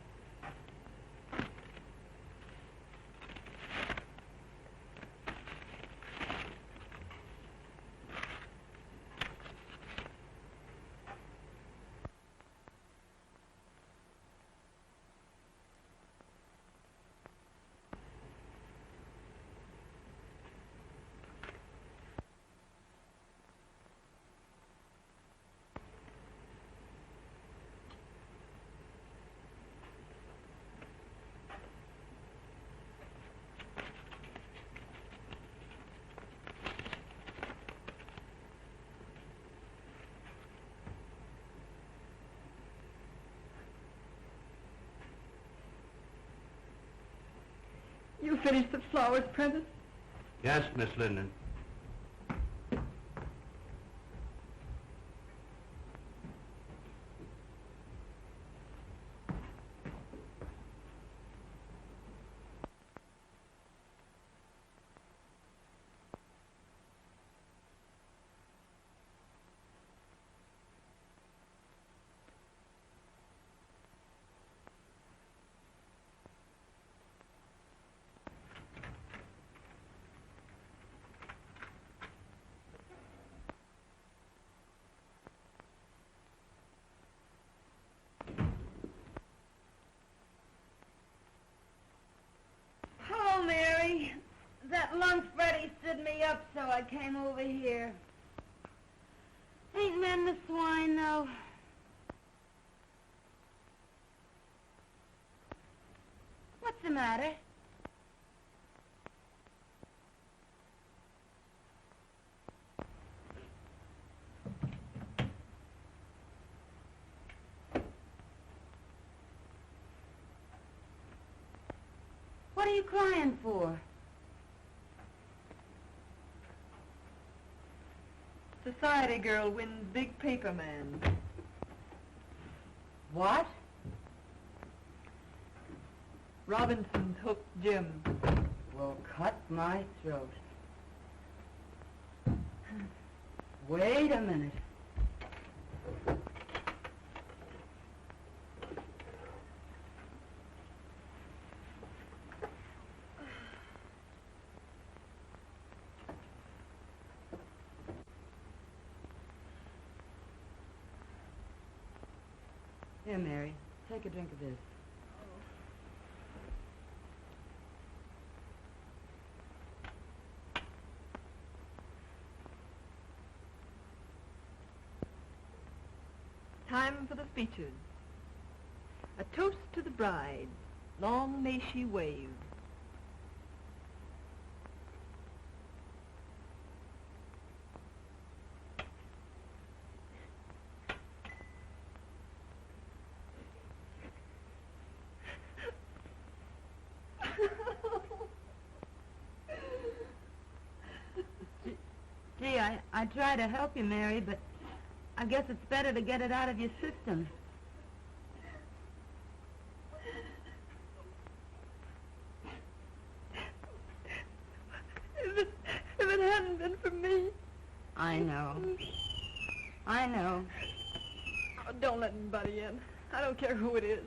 You finished the flowers, Prentice? Yes, Miss Linden. Hello, Mary. That lunch Freddie stood me up, so I came over here. Ain't men the swine, though. What's the matter? What are you crying for? Society girl wins big paper man. What? Robinson's hooked Jim. Well, cut my throat. Wait a minute. Here, Mary, take a drink of this. Time for the speeches. A toast to the bride. Long may she wave. Gee, I try to help you, Mary, but I guess it's better to get it out of your system. If it hadn't been for me. I know. I know. Oh, don't let anybody in. I don't care who it is.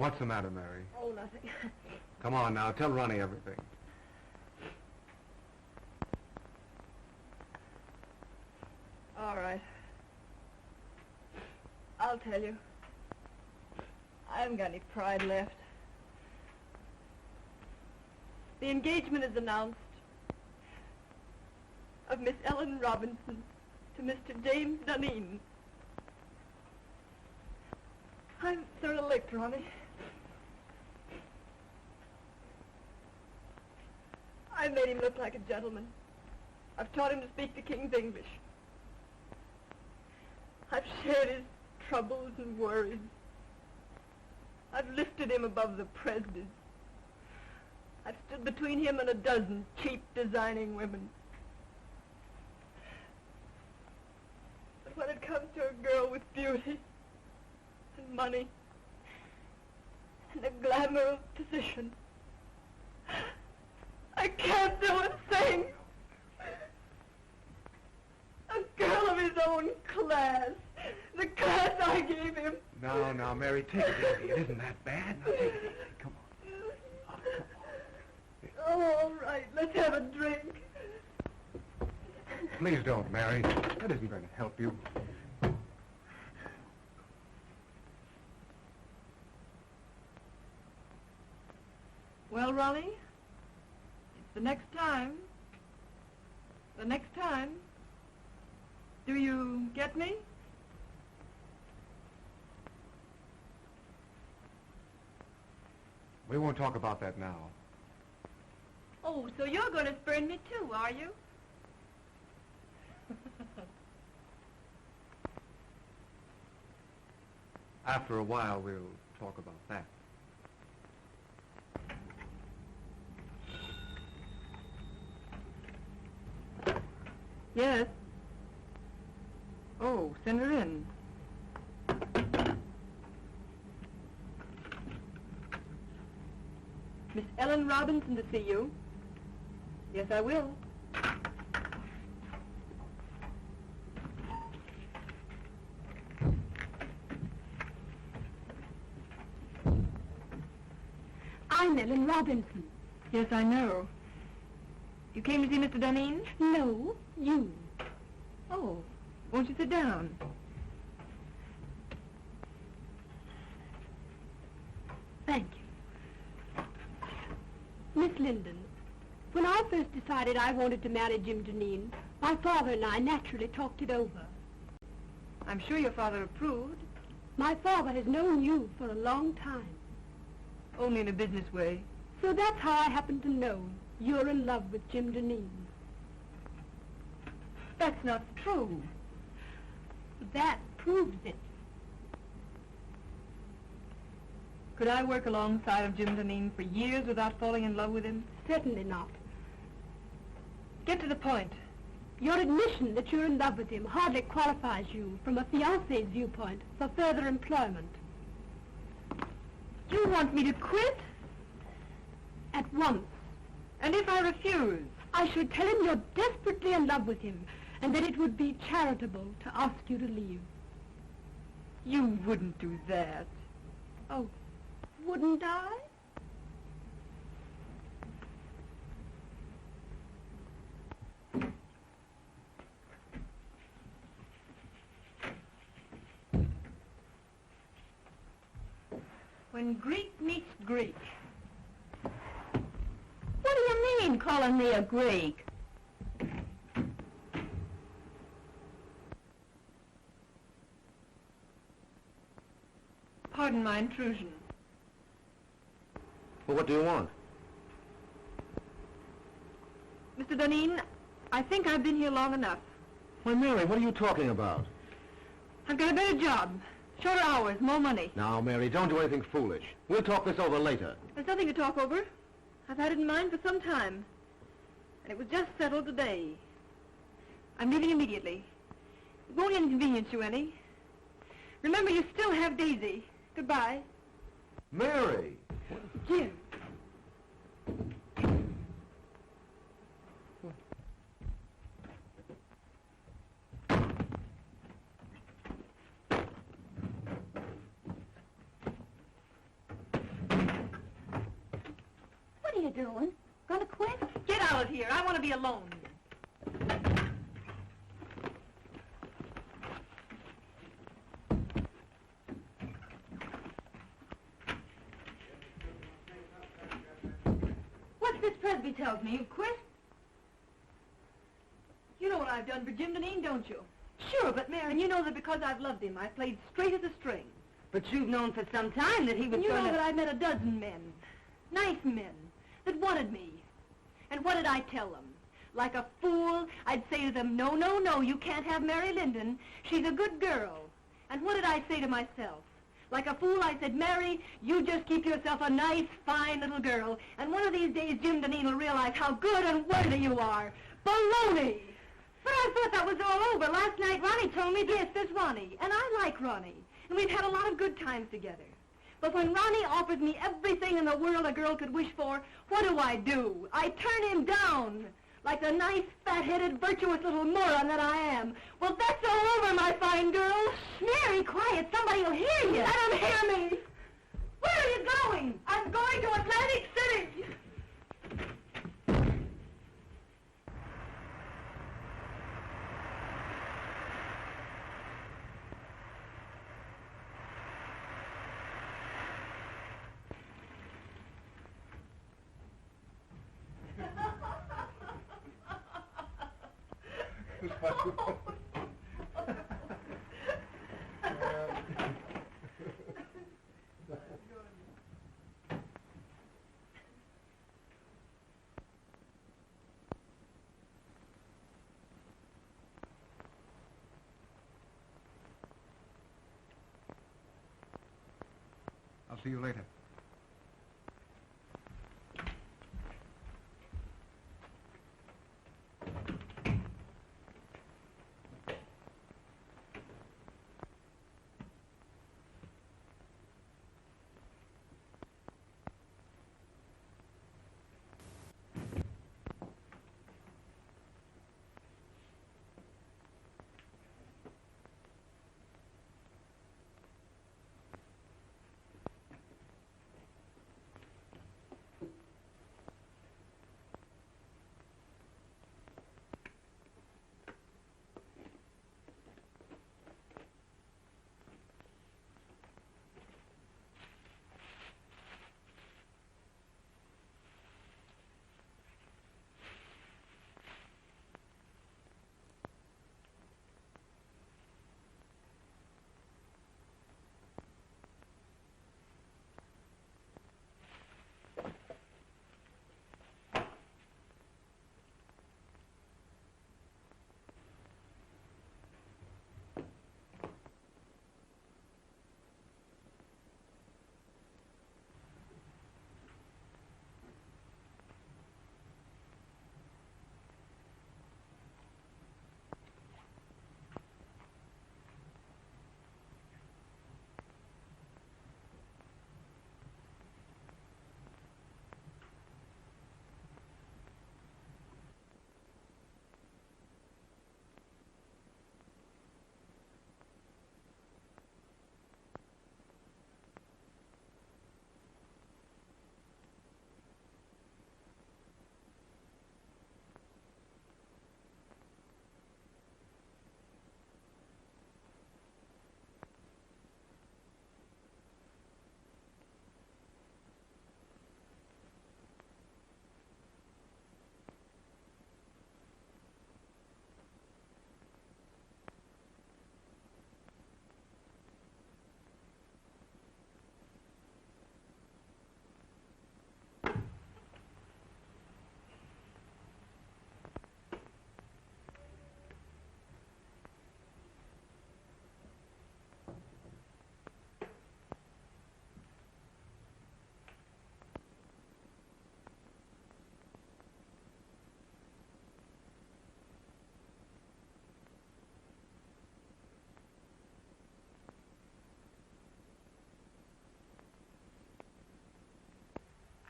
What's the matter, Mary? Oh, nothing. Come on now, tell Ronnie everything. All right. I'll tell you. I haven't got any pride left. The engagement is announced of Miss Ellen Robinson to Mr. James Duneen. I'm sort of licked, Ronnie. I made him look like a gentleman. I've taught him to speak the King's English. I've shared his troubles and worries. I've lifted him above the prejudice. I've stood between him and a dozen cheap designing women. But when it comes to a girl with beauty and money and the glamour of position, I can't do a thing. A girl of his own class. The class I gave him. Now, Mary, take it easy. It isn't that bad. Now, take it easy. Come on. Oh, come on. Oh, all right. Let's have a drink. Please don't, Mary. That isn't going to help you. Well, Ronnie, it's the next time. The next time. Do you get me? We won't talk about that now. Oh, so you're going to spurn me too, are you? After a while, we'll talk about that. Yes. Oh, send her in. Miss Ellen Robinson to see you. Yes, I will. I'm Ellen Robinson. Yes, I know. You came to see Mr. Duneen? No, you. Oh, won't you sit down? Thank you. Miss Linden, when I first decided I wanted to marry Jim Duneen, my father and I naturally talked it over. I'm sure your father approved. My father has known you for a long time. Only in a business way. So that's how I happen to know you're in love with Jim Duneen. That's not true. That proves it. Could I work alongside of Jim Duneen for years without falling in love with him? Certainly not. Get to the point. Your admission that you're in love with him hardly qualifies you, from a fiancé's viewpoint, for further employment. You want me to quit? At once. And if I refuse? I should tell him you're desperately in love with him, and that it would be charitable to ask you to leave. You wouldn't do that. Oh, wouldn't I? When Greek meets Greek. What do you mean, calling me a Greek? Pardon my intrusion. Well, what do you want? Mr. Duneen, I think I've been here long enough. Why, Mary, what are you talking about? I've got a better job. Shorter hours, more money. Now, Mary, don't do anything foolish. We'll talk this over later. There's nothing to talk over. I've had it in mind for some time. And it was just settled today. I'm leaving immediately. It won't inconvenience you any. Remember, you still have Daisy. Goodbye. Mary! Jim. you doing? Gonna quit? Get out of here. I want to be alone. What's this Presby tells me? You've quit? You know what I've done for Jim Duneen, don't you? Sure, but Mary... And you know that because I've loved him, I've played straight as a string. But you've known for some time that he was And you going know to... that I've met a dozen men, nice men, that wanted me. And what did I tell them? Like a fool, I'd say to them, no, no, no, you can't have Mary Linden. She's a good girl. And what did I say to myself? Like a fool, I said, Mary, you just keep yourself a nice, fine little girl, and one of these days Jim Duneen will realize how good and worthy you are. Baloney! But I thought that was all over. Last night Ronnie told me... Yes, there's Ronnie, and I like Ronnie, and we've had a lot of good times together. But when Ronnie offers me everything in the world a girl could wish for, what do? I turn him down, like the nice, fat-headed, virtuous little moron that I am. Well, that's all over, my fine girl. Mary, quiet. Somebody will hear you. Let him hear me. Where are you going? I'm going to Atlantic City. I'll see you later.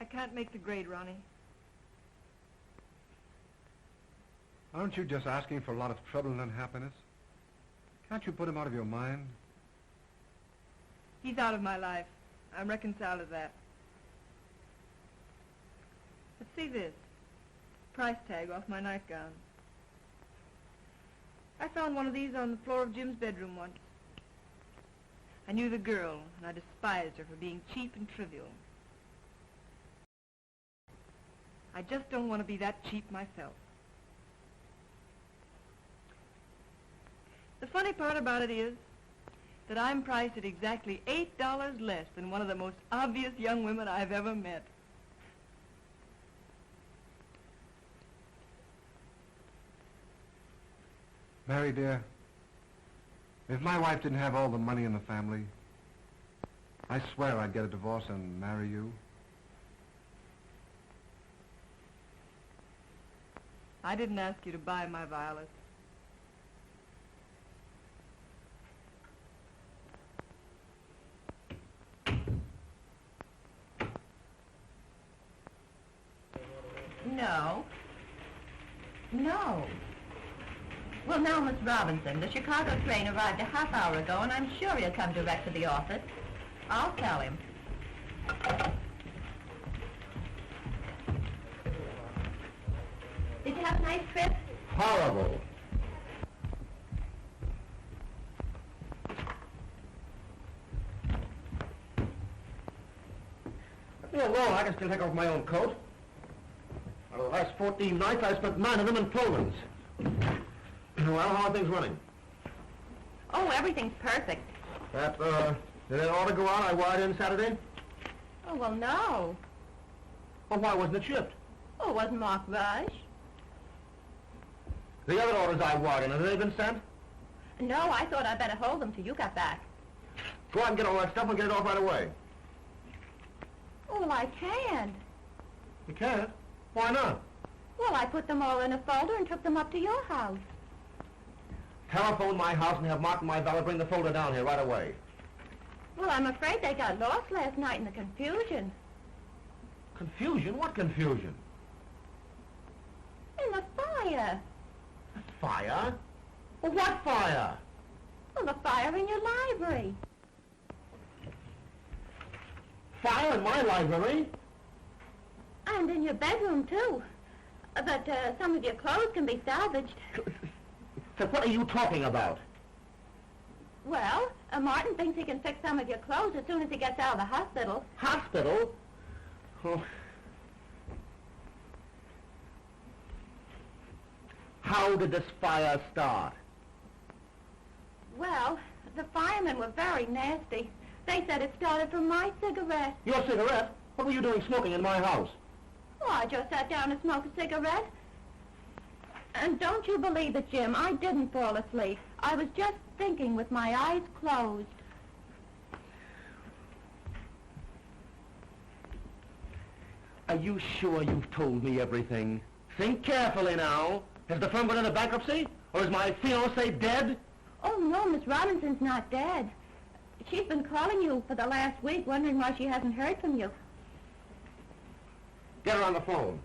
I can't make the grade, Ronnie. Aren't you just asking for a lot of trouble and unhappiness? Can't you put him out of your mind? He's out of my life. I'm reconciled to that. Let's see this. Price tag off my nightgown. I found one of these on the floor of Jim's bedroom once. I knew the girl, and I despised her for being cheap and trivial. I just don't want to be that cheap myself. The funny part about it is that I'm priced at exactly $8 less than one of the most obvious young women I've ever met. Mary, dear, if my wife didn't have all the money in the family, I swear I'd get a divorce and marry you. I didn't ask you to buy my violets. No. No. Well, now, Miss Robinson, the Chicago train arrived a half hour ago, and I'm sure he'll come direct to the office. I'll tell him. Did you have a nice trip? Horrible. Let me alone. I can still take off my own coat. Out of the last 14 nights, I spent 9 of them in Poland's. Well, how are things running? Oh, everything's perfect. Did that order go out I wired in Saturday? Oh, well, no. Well, why wasn't it shipped? Oh, it wasn't marked rush. The other orders I wired in, have they been sent? No, I thought I'd better hold them till you got back. Go out and get all that stuff and get it off right away. Oh, well, I can't. You can't? Why not? Well, I put them all in a folder and took them up to your house. Telephone my house and have Mark and my valet bring the folder down here right away. Well, I'm afraid they got lost last night in the confusion. Confusion? What confusion? In the fire. Fire? Well, what fire? Well, the fire in your library. Fire in my library? And in your bedroom, too. But some of your clothes can be salvaged. So what are you talking about? Well, Martin thinks he can fix some of your clothes as soon as he gets out of the hospital. Hospital? Oh. How did this fire start? Well, the firemen were very nasty. They said it started from my cigarette. Your cigarette? What were you doing smoking in my house? Oh, I just sat down to smoke a cigarette. And don't you believe it, Jim, I didn't fall asleep. I was just thinking with my eyes closed. Are you sure you've told me everything? Think carefully now. Has the firm gone into bankruptcy? Or is my fiancé dead? Oh, no, Miss Robinson's not dead. She's been calling you for the last week, wondering why she hasn't heard from you. Get her on the phone.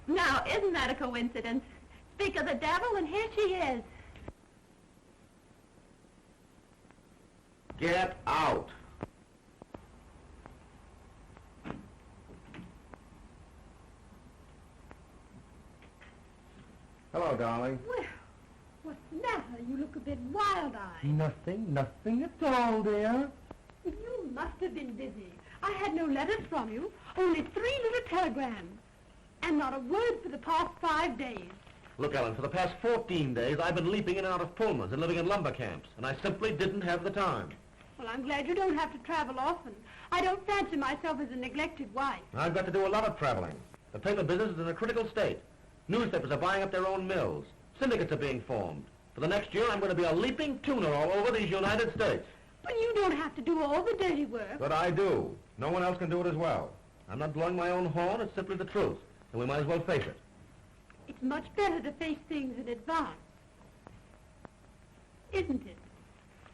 Now, isn't that a coincidence? Speak of the devil, and here she is. Get out. Hello, darling. Well, what's the matter? You look a bit wild-eyed. Nothing at all, dear. You must have been busy. I had no letters from you, only 3 little telegrams. And not a word for the past 5 days. Look, Ellen, for the past 14 days, I've been leaping in and out of Pullmans and living in lumber camps, and I simply didn't have the time. Well, I'm glad you don't have to travel often. I don't fancy myself as a neglected wife. I've got to do a lot of traveling. The paper business is in a critical state. Newspapers are buying up their own mills. Syndicates are being formed. For the next year, I'm going to be a leaping tuner all over these United States. But you don't have to do all the dirty work. But I do. No one else can do it as well. I'm not blowing my own horn. It's simply the truth. And we might as well face it. It's much better to face things in advance. Isn't it?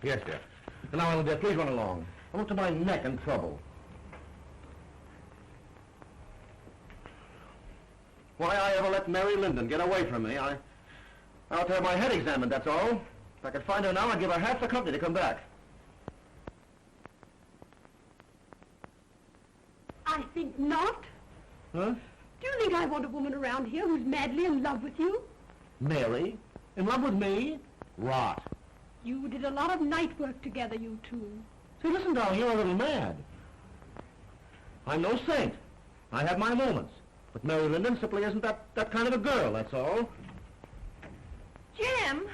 Yes, dear. And now, Ellen, dear, please run along. I'm up to my neck in trouble. Why I ever let Mary Linden get away from me, I'll have to have my head examined, that's all. If I could find her now, I'd give her half the company to come back. I think not. Huh? Do you think I want a woman around here who's madly in love with you? Mary? In love with me? Rot. You did a lot of night work together, you two. See, listen, darling, you're a little mad. I'm no saint. I have my moments. But Mary Linden simply isn't that kind of a girl, that's all. Jim!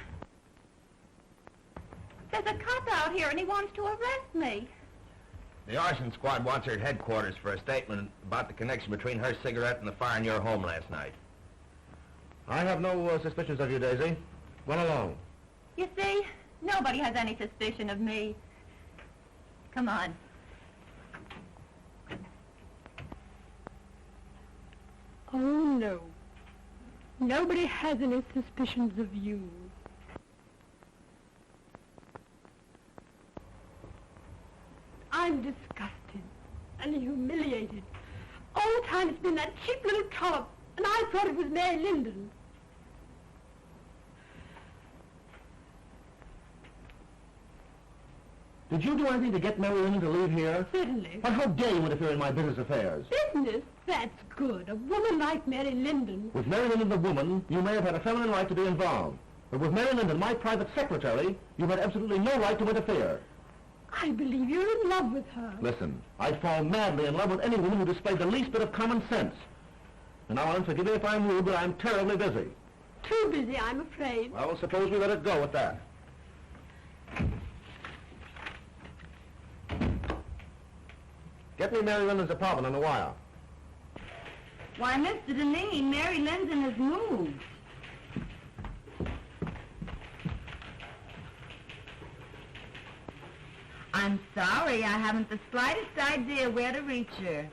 There's a cop out here and he wants to arrest me. The arson squad wants her at headquarters for a statement about the connection between her cigarette and the fire in your home last night. I have no suspicions of you, Daisy. Run along. You see, nobody has any suspicion of me. Come on. Oh, no. Nobody has any suspicions of you. I'm disgusted and humiliated. All the time it's been that cheap little trollop, and I thought it was Mary Linden. Did you do anything to get Mary Linden to leave here? Certainly. But how dare you interfere in my business affairs? Business? That's good. A woman like Mary Linden. With Mary Linden the woman, you may have had a feminine right to be involved. But with Mary Linden, my private secretary, you had absolutely no right to interfere. I believe you're in love with her. Listen, I'd fall madly in love with any woman who displayed the least bit of common sense. And now, Ellen, forgive me if I'm rude, but I'm terribly busy. Too busy, I'm afraid. Well, suppose we let it go at that. Get me Mary Linden's apartment on the wire. Why, Mr. Duneen, Mary Linden has moved. I'm sorry, I haven't the slightest idea where to reach her.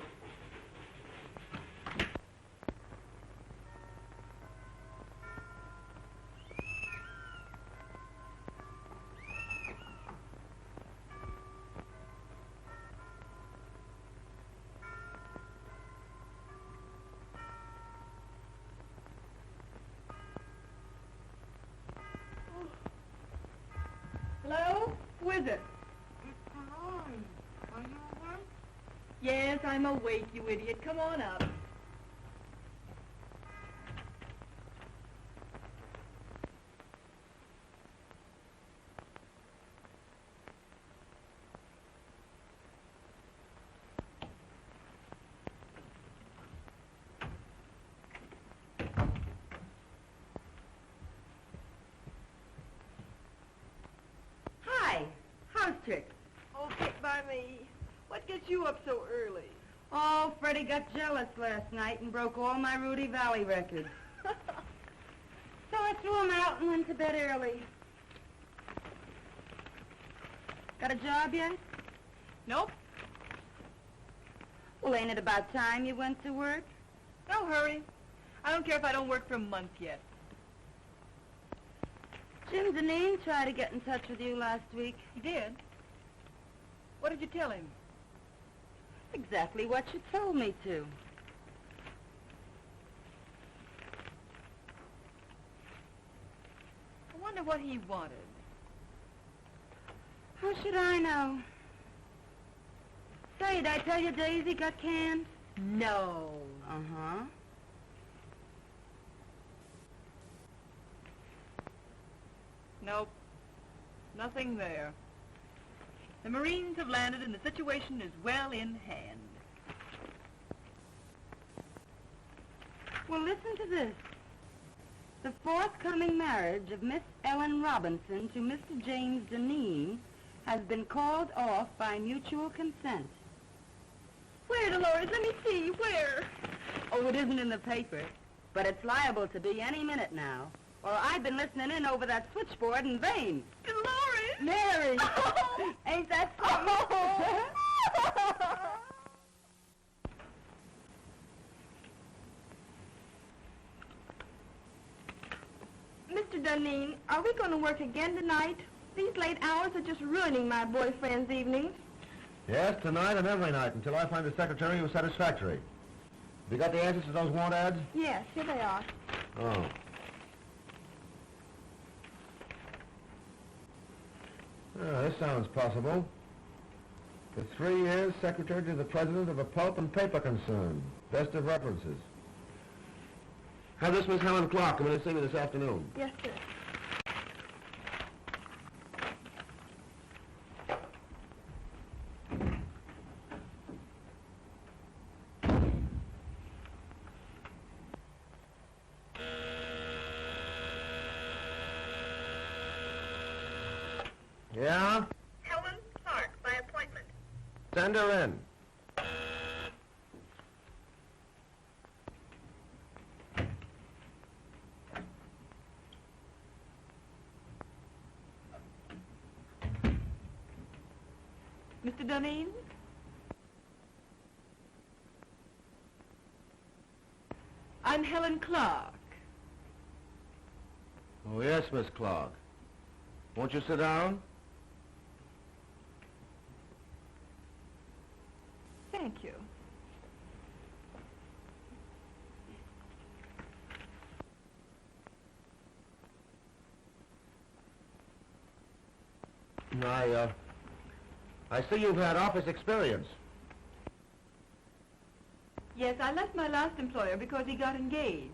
Hello? Who is it? Are you awake? Yes, I'm awake, you idiot. Come on up. Hi. House trick. Oh, pick by me. What gets you up so early? Oh, Freddie got jealous last night and broke all my Rudy Valley records. So I threw him out and went to bed early. Got a job yet? Nope. Well, ain't it about time you went to work? No hurry. I don't care if I don't work for a month yet. Jim Duneen tried to get in touch with you last week. He did? What did you tell him? Exactly what you told me to. I wonder what he wanted. How should I know? Say, did I tell you Daisy got canned? No. Uh-huh. Nope. Nothing there. The Marines have landed and the situation is well in hand. Well, listen to this. The forthcoming marriage of Miss Ellen Robinson to Mr. James Duneen has been called off by mutual consent. Where, Dolores? Let me see. Where? Oh, it isn't in the paper, but it's liable to be any minute now. Or I've been listening in over that switchboard in vain. Dolores! Mary! Oh. Ain't that something? Mr. Duneen, are we going to work again tonight? These late hours are just ruining my boyfriend's evenings. Yes, tonight and every night, until I find a secretary who's satisfactory. Have you got the answers to those want ads? Yes, here they are. Oh. This sounds possible. For 3 years, secretary to the president of a pulp and paper concern. Best of references. Have this Miss Helen Clark come in and see me this afternoon. Yes, sir. Yeah? Helen Clark, by appointment. Send her in. Mr. Duneen? I'm Helen Clark. Oh, yes, Miss Clark. Won't you sit down? Thank you. I see you've had office experience. Yes, I left my last employer because he got engaged.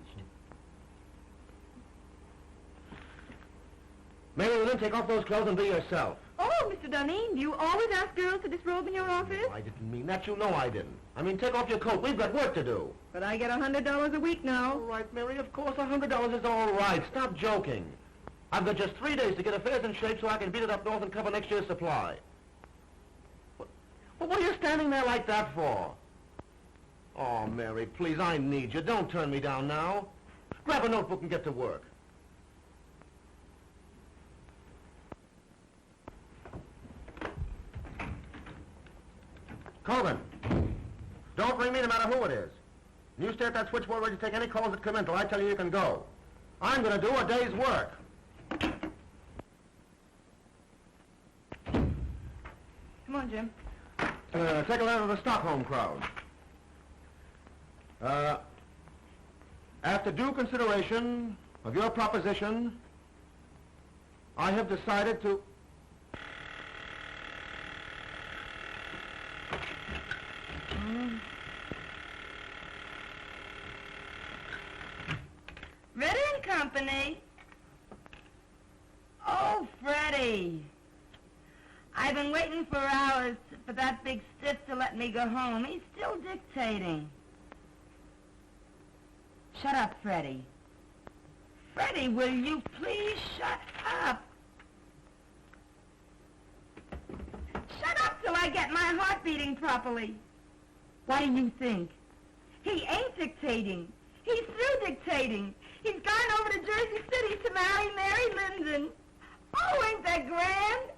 Mary, will you take off those clothes and be yourself? Oh, Mr. Duneen, do you always ask girls to disrobe in your office? I didn't mean that. You know I didn't. I mean, take off your coat. We've got work to do. But I get $100 a week now. All right, Mary, of course $100 is all right. Stop joking. I've got just 3 days to get affairs in shape so I can beat it up north and cover next year's supply. Well, what are you standing there like that for? Oh, Mary, please, I need you. Don't turn me down now. Grab a notebook and get to work. Colvin, don't ring me no matter who it is. And you stay at that switchboard ready to take any calls that come in till I tell you you can go. I'm going to do a day's work. Come on, Jim. Take a letter to the Stockholm crowd. After due consideration of your proposition, I have decided to... Ritter and Company. Oh, Freddie. I've been waiting for hours for that big stiff to let me go home. He's still dictating. Shut up, Freddie. Freddie, will you please shut up? Shut up till I get my heart beating properly. What do you think? He ain't dictating. He's through dictating. He's gone over to Jersey City to marry Mary Linden. Oh, ain't that grand?